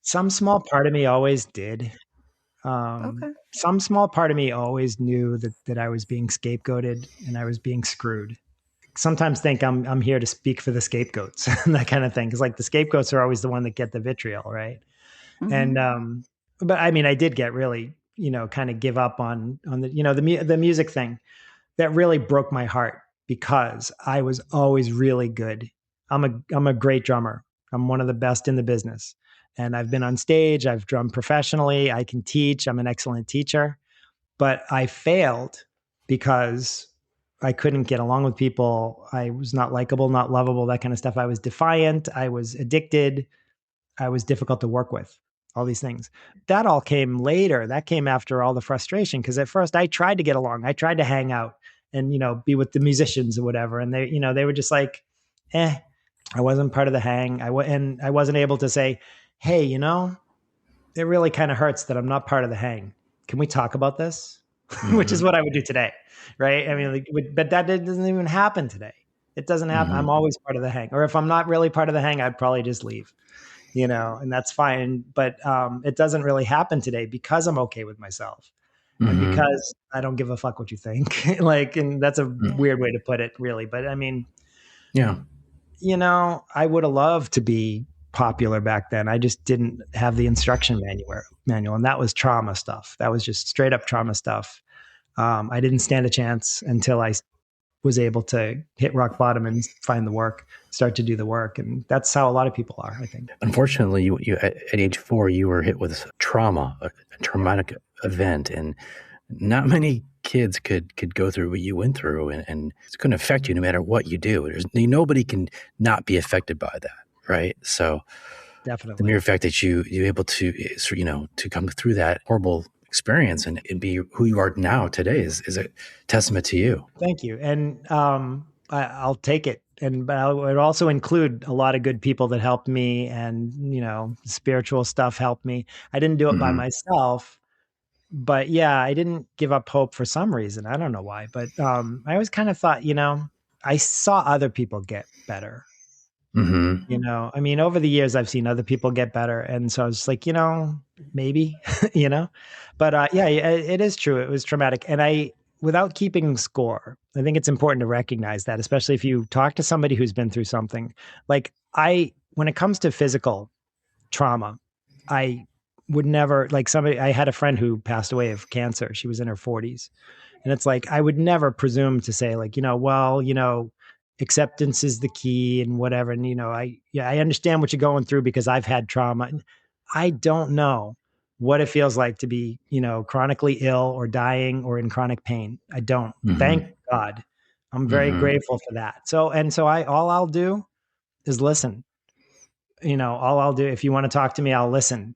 Some small part of me always did. Okay. Some small part of me always knew that I was being scapegoated and I was being screwed. Sometimes think I'm here to speak for the scapegoats and that kind of thing. Cause like the scapegoats are always the one that get the vitriol, right? And Mm-hmm. but I mean, I did get really, kind of give up on the, the music thing. That really broke my heart because I was always really good. I'm a great drummer. I'm one of the best in the business. And I've been on stage, I've drummed professionally, I can teach, I'm an excellent teacher, but I failed because I couldn't get along with people. I was not likable, not lovable, that kind of stuff. I was defiant, I was addicted, I was difficult to work with, all these things. That all came later. That came after all the frustration. Cause at first I tried to get along. I tried to hang out and, be with the musicians or whatever. And they were just like, I wasn't part of the hang. And I wasn't able to say, hey, it really kind of hurts that I'm not part of the hang. Can we talk about this? Which is Mm-hmm. what I would do today. Right. I mean, Right. but that doesn't even happen today. It doesn't happen. Mm-hmm. I'm always part of the hang. Or if I'm not really part of the hang, I'd probably just leave, and that's fine. But it doesn't really happen today because I'm okay with myself and Mm-hmm. because I don't give a fuck what you think. Like, and that's a Right. weird way to put it, really. But I mean, Yeah. I would have loved to be popular back then. I just didn't have the instruction manual, and that was trauma stuff. That was just straight up trauma stuff. I didn't stand a chance until I was able to hit rock bottom and find the work, start to do the work. And that's how a lot of people are, I think. Unfortunately, you at age 4, you were hit with trauma, a traumatic event, and not many kids could go through what you went through, and it's going to affect you no matter what you do. Nobody can not be affected by that, right? So the Definitely. mere fact that you able to to come through that horrible experience and be who you are now today is a testament to you. Thank you. And I'll take it. But I would also include a lot of good people that helped me, and spiritual stuff helped me. I didn't do it by Mm-hmm. myself, but yeah, I didn't give up hope for some reason. I don't know why, but I always kind of thought, I saw other people get better. Mm-hmm. I mean, over the years, I've seen other people get better, and so I was like, maybe, you know. But yeah, it is true. It was traumatic, and without keeping score, I think it's important to recognize that, especially if you talk to somebody who's been through something. Like when it comes to physical trauma, I would never like somebody. I had a friend who passed away of cancer. She was in her 40s, and it's like, I would never presume to say like, well, acceptance is the key and whatever. And, I understand what you're going through because I've had trauma. And I don't know what it feels like to be, chronically ill or dying or in chronic pain. I don't. Mm-hmm. Thank God. I'm very Mm-hmm. grateful for that. So all I'll do is listen. All I'll do, if you want to talk to me, I'll listen.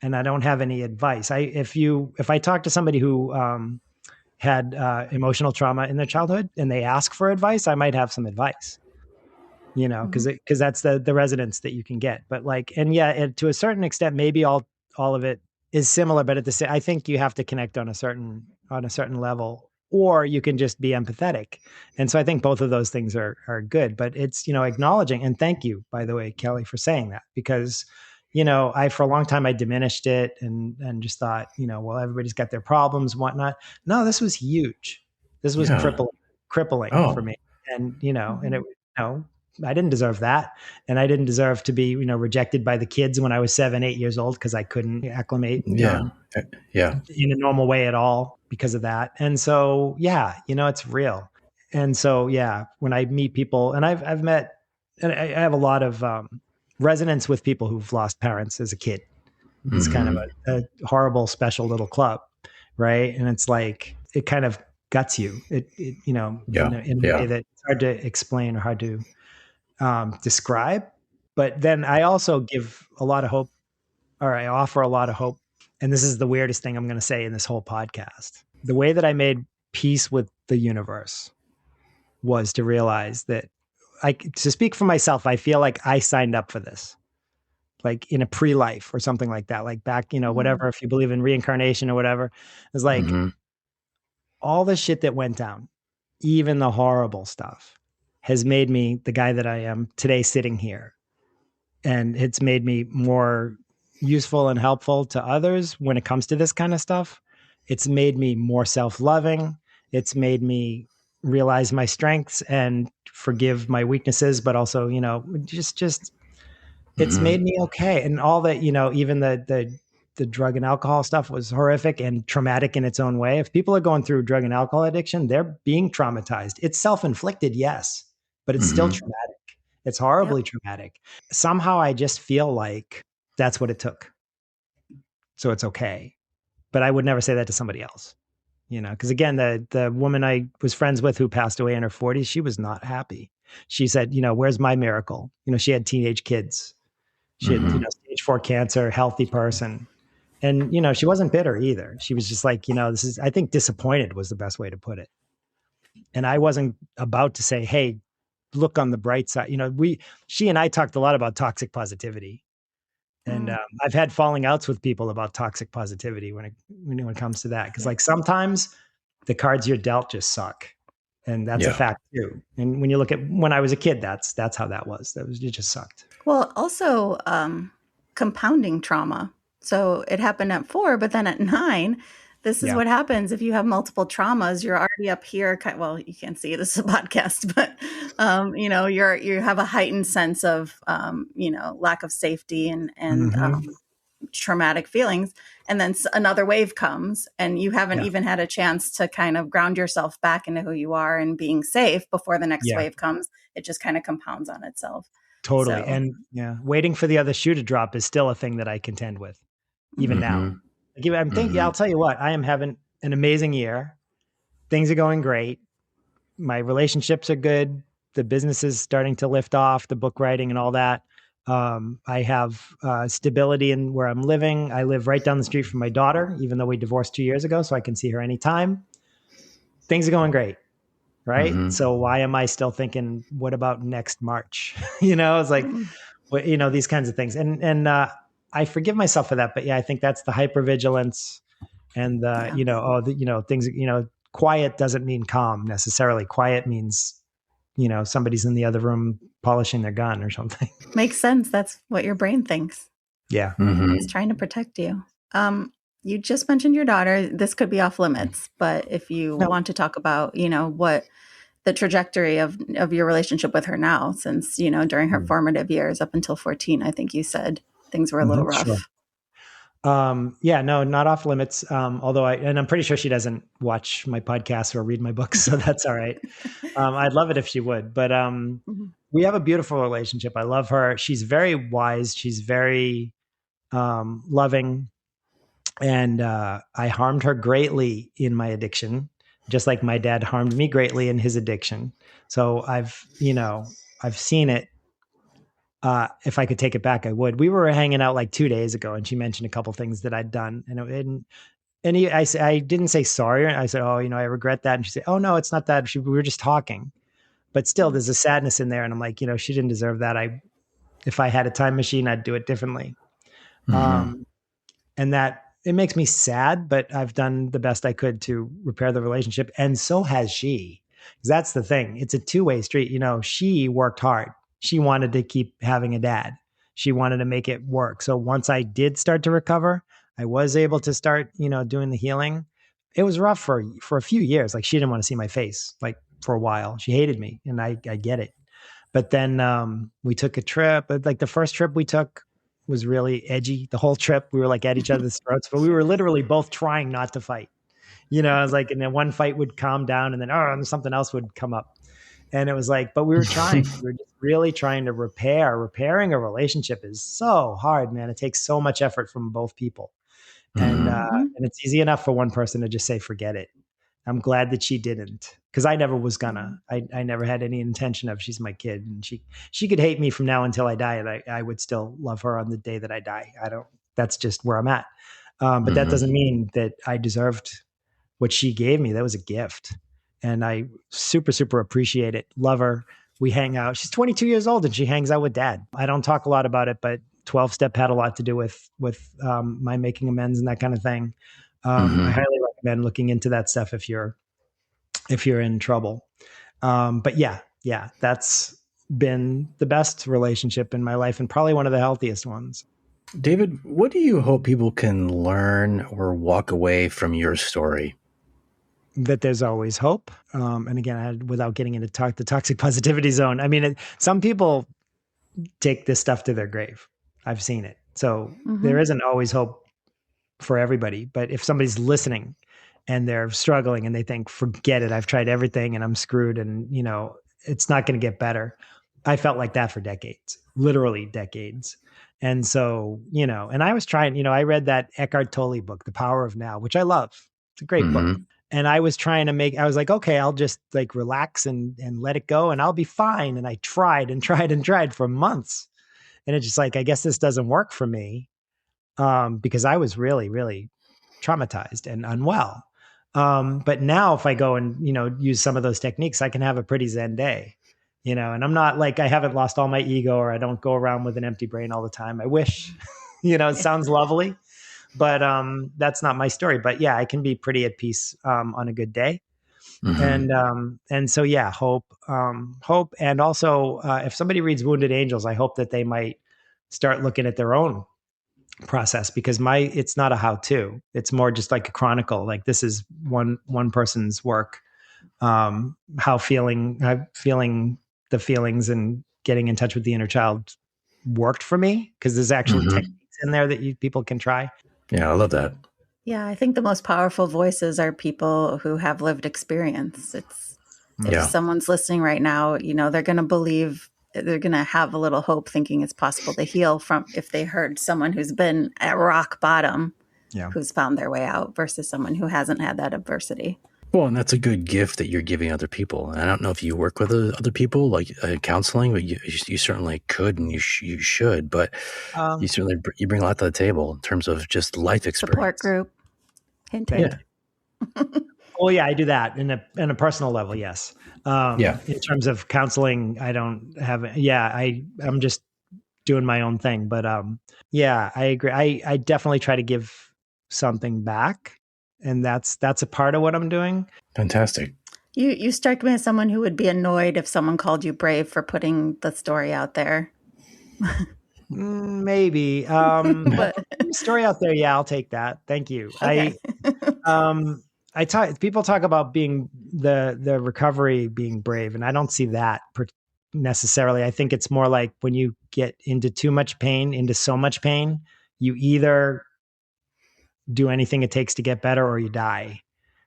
And I don't have any advice. If I talk to somebody who, had emotional trauma in their childhood and they ask for advice, I might have some advice, Mm-hmm. because that's the resonance that you can get. But like, and yeah, to a certain extent, maybe all of it is similar, but at the same, I think you have to connect on a certain level, or you can just be empathetic. And so I think both of those things are good. But it's acknowledging, and thank you, by the way, Kelly, for saying that, because I for a long time I diminished it and just thought, well, everybody's got their problems, whatnot. No, this was huge. This was Yeah. crippling for Oh. me. And and it Mm-hmm. I didn't deserve that. And I didn't deserve to be, rejected by the kids when I was 7, 8 years old, because I couldn't acclimate Yeah. Yeah. in a normal way at all because of that. And so, yeah, it's real. And so, yeah, when I meet people, and I've met, and I have a lot of resonance with people who've lost parents as a kid. It's kind of Mm-hmm. a horrible, special little club, right? And it's like, it kind of guts you, Yeah. in a way Yeah. that it's hard to explain or hard to describe. But then I also give a lot of hope, or I offer a lot of hope. And this is the weirdest thing I'm going to say in this whole podcast. The way that I made peace with the universe was to realize that to speak for myself, I feel like I signed up for this, like in a pre-life or something like that, like back, Mm-hmm. whatever, if you believe in reincarnation or whatever. It's like Mm-hmm. all the shit that went down, even the horrible stuff, has made me the guy that I am today sitting here. And it's made me more useful and helpful to others when it comes to this kind of stuff. It's made me more self-loving. It's made me realize my strengths and forgive my weaknesses, but also, just it's made me okay. And all that, even the drug and alcohol stuff was horrific and traumatic in its own way. If people are going through drug and alcohol addiction, they're being traumatized. It's self-inflicted, yes, but it's still traumatic. It's horribly traumatic. Somehow I just feel like that's what it took. So it's okay. But I would never say that to somebody else, because again, the woman I was friends with who passed away in her 40s, she was not happy. She said, where's my miracle? She had teenage kids. She had, stage 4 cancer, healthy person. And, she wasn't bitter either. She was just like, I think disappointed was the best way to put it. And I wasn't about to say, hey, look on the bright side. She and I talked a lot about toxic positivity. And I've had falling outs with people about toxic positivity when it comes to that. Because like sometimes the cards you're dealt just suck. And that's a fact too. And when you look at when I was a kid, that's how that was. It just sucked. Well, also compounding trauma. So it happened at 4, but then at 9, this is what happens if you have multiple traumas. You're already up here. Well, you can't see this is a podcast, but you have a heightened sense of lack of safety and traumatic feelings. And then another wave comes, and you haven't even had a chance to kind of ground yourself back into who you are and being safe before the next wave comes. It just kind of compounds on itself. Totally. So. And waiting for the other shoe to drop is still a thing that I contend with even now. I'm thinking, I'll tell you what, I am having an amazing year. Things are going great. My relationships are good. The business is starting to lift off, the book writing and all that. I have stability in where I'm living. I live right down the street from my daughter, even though we divorced 2 years ago, so I can see her anytime. Things are going great. Right. So why am I still thinking, what about next March? It's like, these kinds of things. And I forgive myself for that. But I think that's the hypervigilance and things, quiet doesn't mean calm necessarily. Quiet means, somebody's in the other room polishing their gun or something. Makes sense. That's what your brain thinks. Yeah. It's trying to protect you. You just mentioned your daughter. This could be off limits, but if you want to talk about, what the trajectory of your relationship with her now, since, during her formative years up until 14, I think you said things were a little rough. Sure. No, not off limits. Although I'm pretty sure she doesn't watch my podcasts or read my books, so that's all right. I'd love it if she would, but we have a beautiful relationship. I love her. She's very wise. She's very loving. And I harmed her greatly in my addiction, just like my dad harmed me greatly in his addiction. So I've seen it. If I could take it back, I would. We were hanging out like 2 days ago, and she mentioned a couple things that I'd done, I didn't say sorry. I said, "Oh, I regret that." And she said, "Oh no, it's not that. We were just talking." But still, there's a sadness in there, and I'm like, she didn't deserve that. If I had a time machine, I'd do it differently. And that it makes me sad, but I've done the best I could to repair the relationship, and so has she. Because that's the thing; it's a two-way street. She worked hard. She wanted to keep having a dad. She wanted to make it work. So once I did start to recover, I was able to start, doing the healing. It was rough for a few years. Like she didn't want to see my face, like for a while. She hated me, and I get it. But then we took a trip. Like the first trip we took was really edgy. The whole trip we were like at each other's throats, but we were literally both trying not to fight. I was like, and then one fight would calm down, and then and something else would come up. And it was like, but we were trying. We were just really trying to repair. Repairing a relationship is so hard, man. It takes so much effort from both people. And it's easy enough for one person to just say, forget it. I'm glad that she didn't, because I never was gonna. I never had any intention of, she's my kid, and she could hate me from now until I die, and I would still love her on the day that I die. That's just where I'm at. But that doesn't mean that I deserved what she gave me. That was a gift. And I super, super appreciate it. Love her. We hang out. She's 22 years old and she hangs out with dad. I don't talk a lot about it, but 12-step had a lot to do with my making amends and that kind of thing. I highly recommend looking into that stuff if you're in trouble. But yeah, that's been the best relationship in my life and probably one of the healthiest ones. David, what do you hope people can learn or walk away from your story? That there's always hope. And again, without getting into the toxic positivity zone, I mean, some people take this stuff to their grave. I've seen it. So there isn't always hope for everybody. But if somebody's listening and they're struggling and they think, forget it, I've tried everything and I'm screwed and, it's not going to get better. I felt like that for decades, literally decades. And so, and I was trying, I read that Eckhart Tolle book, The Power of Now, which I love. It's a great book. And I was trying to I was like, okay, I'll just like relax and let it go and I'll be fine. And I tried and tried and tried for months. And it's just like, I guess this doesn't work for me, because I was really, really traumatized and unwell. But now if I go and, use some of those techniques, I can have a pretty Zen day, and I'm not like, I haven't lost all my ego or I don't go around with an empty brain all the time. I wish, it sounds lovely, but that's not my story. But yeah, I can be pretty at peace on a good day. And so, yeah, hope. And also, if somebody reads Wounded Angels, I hope that they might start looking at their own process, because it's not a how-to. It's more just like a chronicle. Like, this is one person's work. How feeling the feelings and getting in touch with the inner child worked for me, because there's actually techniques in there that people can try. Yeah, I love that. Yeah, I think the most powerful voices are people who have lived experience. If someone's listening right now, they're going to believe, they're going to have a little hope, thinking it's possible to heal from, if they heard someone who's been at rock bottom, who's found their way out, versus someone who hasn't had that adversity. Well, and that's a good gift that you're giving other people. And I don't know if you work with other people, like counseling, but you certainly could, and you should. But you certainly bring a lot to the table in terms of just life experience. Support group. Hint, hint. Yeah. Well, yeah, I do that in a personal level. Yes. In terms of counseling, I don't have. Yeah, I'm just doing my own thing. But yeah, I agree. I definitely try to give something back. And that's a part of what I'm doing. Fantastic. You strike me as someone who would be annoyed if someone called you brave for putting the story out there. Maybe. But story out there, yeah, I'll take that. Thank you. Okay. People talk about being the recovery being brave, and I don't see that necessarily. I think it's more like when you get into too much pain, into so much pain, you either do anything it takes to get better or you die.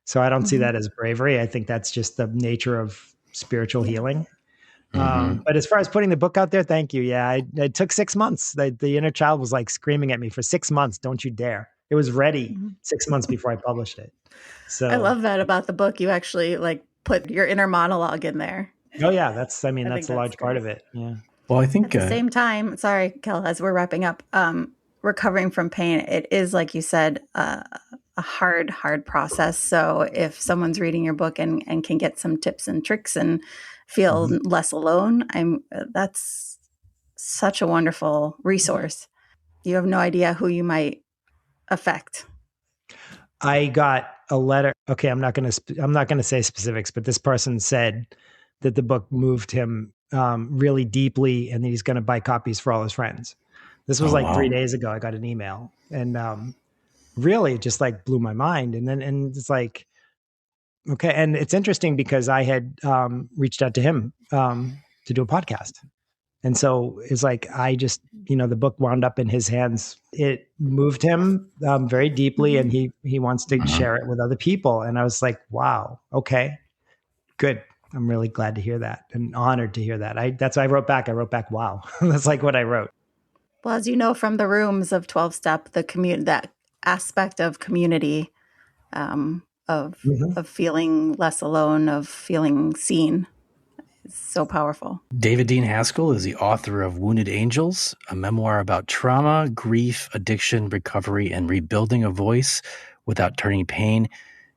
So I don't see that as bravery. I think that's just the nature of spiritual healing. But as far as putting the book out there, thank you. Yeah, it took 6 months. The inner child was like screaming at me for 6 months. Don't you dare. It was ready 6 months before I published it. So I love that about the book. You actually like put your inner monologue in there. Oh yeah. That's a large part of it. Yeah. Well, I think at the same time, sorry, Kel, as we're wrapping up, recovering from pain, it is, like you said, a hard process. So if someone's reading your book and can get some tips and tricks and feel less alone, that's such a wonderful resource. You have no idea who you might affect. I got a letter. Okay, I'm not going to say specifics, but this person said that the book moved him really deeply, and that he's going to buy copies for all his friends. This was 3 days ago. I got an email, and really just like blew my mind. And it's like, okay. And it's interesting because I had reached out to him to do a podcast. And so it's like, I just, the book wound up in his hands. It moved him very deeply, and he wants to share it with other people. And I was like, wow, okay, good. I'm really glad to hear that and honored to hear that. That's why I wrote back. Wow. That's like what I wrote. Well, as you know from the rooms of 12-step, that aspect of community, of feeling less alone, of feeling seen, is so powerful. David Deane Haskell is the author of Wounded Angels, a memoir about trauma, grief, addiction, recovery, and rebuilding a voice without turning pain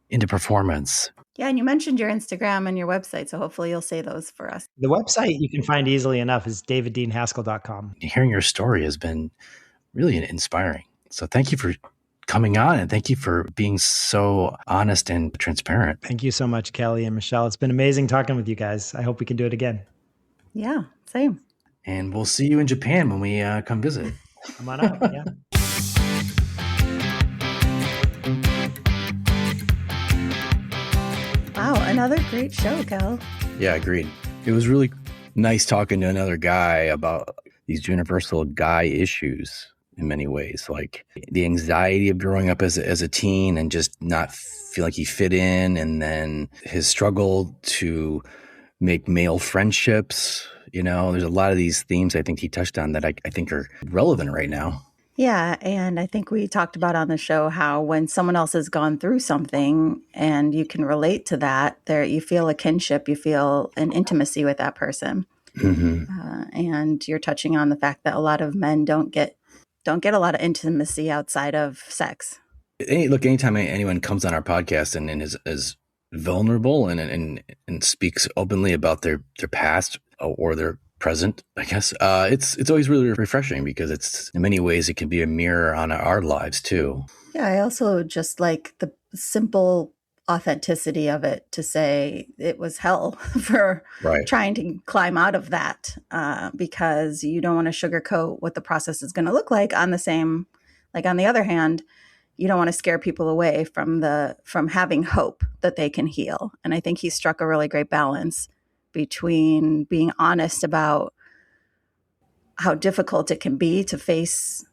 into performance. Yeah, and you mentioned your Instagram and your website, so hopefully you'll say those for us. The website you can find easily enough is daviddeanehaskell.com. Hearing your story has been really inspiring. So thank you for coming on, and thank you for being so honest and transparent. Thank you so much, Kelly and Michelle. It's been amazing talking with you guys. I hope we can do it again. Yeah, same. And we'll see you in Japan when we come visit. Come on up. Yeah. Wow, another great show, Kel. Yeah, agreed. It was really nice talking to another guy about these universal guy issues in many ways, like the anxiety of growing up as a teen and just not feel like he fit in, and then his struggle to make male friendships. There's a lot of these themes I think he touched on that I think are relevant right now. Yeah, and I think we talked about on the show how when someone else has gone through something and you can relate to that, there you feel a kinship, you feel an intimacy with that person. Mm-hmm. And you're touching on the fact that a lot of men don't get a lot of intimacy outside of sex. Look, anytime anyone comes on our podcast and is vulnerable and speaks openly about their past or their present, I guess it's always really refreshing, because it's in many ways it can be a mirror on our lives too. Yeah, I also just like the simple authenticity of it, to say it was hell for trying to climb out of that, because you don't want to sugarcoat what the process is going to look like. On the other hand, you don't want to scare people away from having hope that they can heal. And I think he struck a really great balance between being honest about how difficult it can be to face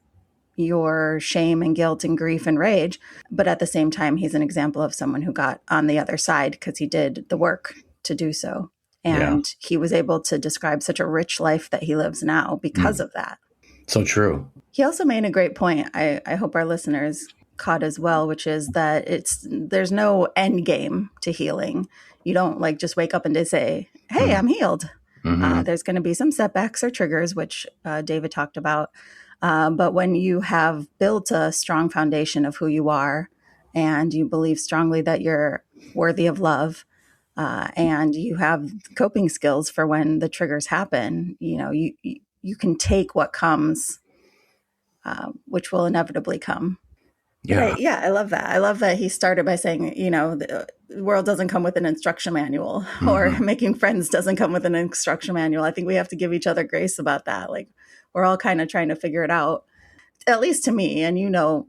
your shame and guilt and grief and rage. But at the same time, he's an example of someone who got on the other side because he did the work to do so. And he was able to describe such a rich life that he lives now because of that. So true. He also made a great point, I hope our listeners caught as well, which is that there's no end game to healing. You don't just wake up and just say, hey, I'm healed. Mm-hmm. There's going to be some setbacks or triggers, which David talked about. But when you have built a strong foundation of who you are, and you believe strongly that you're worthy of love, and you have coping skills for when the triggers happen, you can take what comes, which will inevitably come. Yeah. I love that. I love that he started by saying, the world doesn't come with an instruction manual, mm-hmm. or making friends doesn't come with an instruction manual. I think we have to give each other grace about that. We're all kind of trying to figure it out, at least to me. And,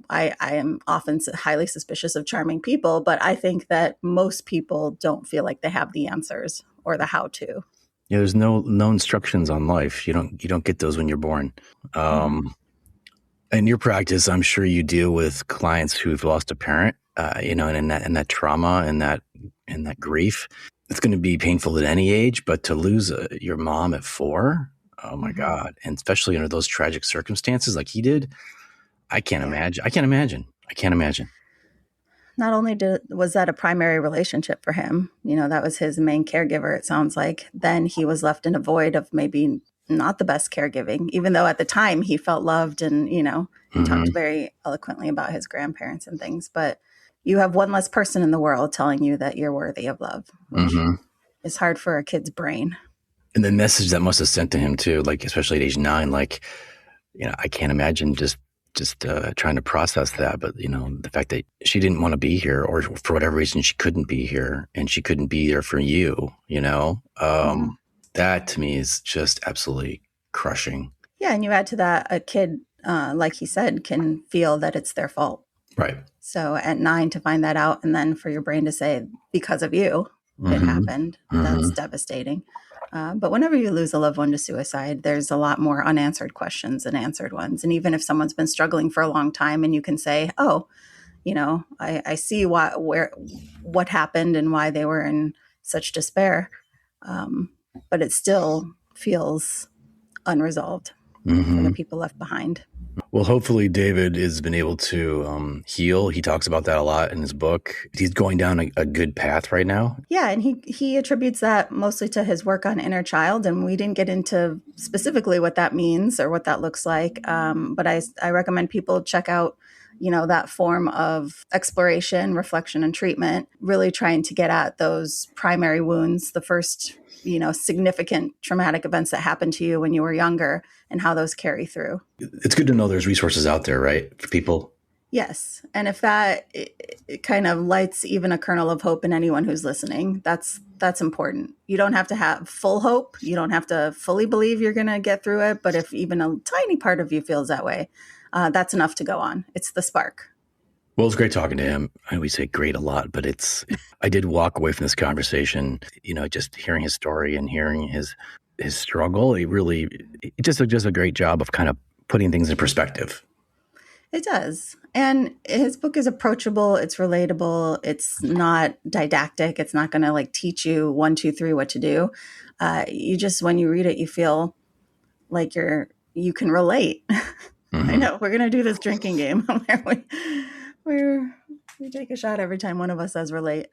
I am often highly suspicious of charming people, but I think that most people don't feel like they have the answers or the how to. Yeah, there's no instructions on life. You don't get those when you're born. In your practice, I'm sure you deal with clients who've lost a parent, and in that trauma and that grief. It's going to be painful at any age, but to lose your mom at 4, oh my God, and especially under those tragic circumstances like he did, I can't imagine. Not only was that a primary relationship for him, that was his main caregiver, it sounds like, then he was left in a void of maybe not the best caregiving, even though at the time he felt loved and, he mm-hmm. talked very eloquently about his grandparents and things. But you have one less person in the world telling you that you're worthy of love, which mm-hmm. is hard for a kid's brain. And the message that must have sent to him too, especially at age 9, I can't imagine just trying to process that. But, the fact that she didn't want to be here, or for whatever reason, she couldn't be here, and she couldn't be there for you, mm-hmm. That to me is just absolutely crushing. Yeah. And you add to that, a kid, like he said, can feel that it's their fault. Right. So at 9 to find that out, and then for your brain to say, because of you, mm-hmm. it happened, mm-hmm. that's devastating. But whenever you lose a loved one to suicide, there's a lot more unanswered questions than answered ones. And even if someone's been struggling for a long time and you can say, oh, I see what happened and why they were in such despair. But it still feels unresolved mm-hmm. for the people left behind. Well, hopefully David has been able to heal. He talks about that a lot in his book. He's going down a good path right now. Yeah, and he attributes that mostly to his work on inner child. And we didn't get into specifically what that means or what that looks like. But I recommend people check out, that form of exploration, reflection, and treatment, really trying to get at those primary wounds, the first significant traumatic events that happened to you when you were younger, and how those carry through. It's good to know there's resources out there, right, for people? Yes. And if that it kind of lights even a kernel of hope in anyone who's listening, that's important. You don't have to have full hope. You don't have to fully believe you're going to get through it. But if even a tiny part of you feels that way, that's enough to go on. It's the spark. Well, it's great talking to him. I always say great a lot, but I did walk away from this conversation, just hearing his story and hearing his struggle. It just does a great job of kind of putting things in perspective. It does. And his book is approachable. It's relatable. It's not didactic. It's not going to like teach you 1, 2, 3 what to do. You just, when you read it, you feel like you can relate. Mm-hmm. I know we're going to do this drinking game where we take a shot every time one of us says relate.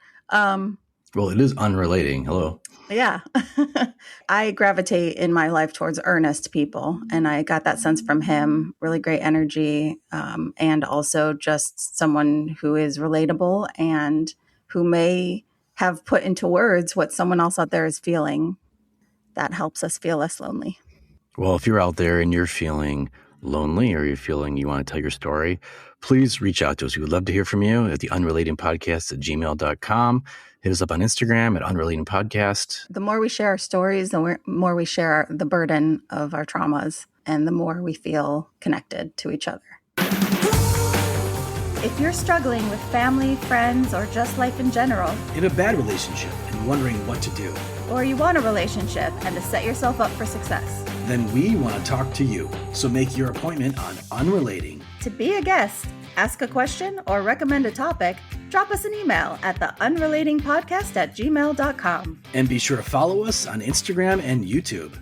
Well, it is unrelating. Hello. Yeah. I gravitate in my life towards earnest people. And I got that sense from him, really great energy. And also just someone who is relatable and who may have put into words what someone else out there is feeling. That helps us feel less lonely. Well, if you're out there and you're feeling lonely or you're feeling you want to tell your story, please reach out to us. We would love to hear from you at the unrelatingpodcast@gmail.com. Hit us up on Instagram at unrelatingpodcast. The more we share our stories, the more we share the burden of our traumas, and the more we feel connected to each other. If you're struggling with family, friends, or just life in general, in a bad relationship and wondering what to do, or you want a relationship and to set yourself up for success, then we want to talk to you. So make your appointment on Unrelating. To be a guest, ask a question, or recommend a topic, drop us an email at theunrelatingpodcast@gmail.com. And be sure to follow us on Instagram and YouTube.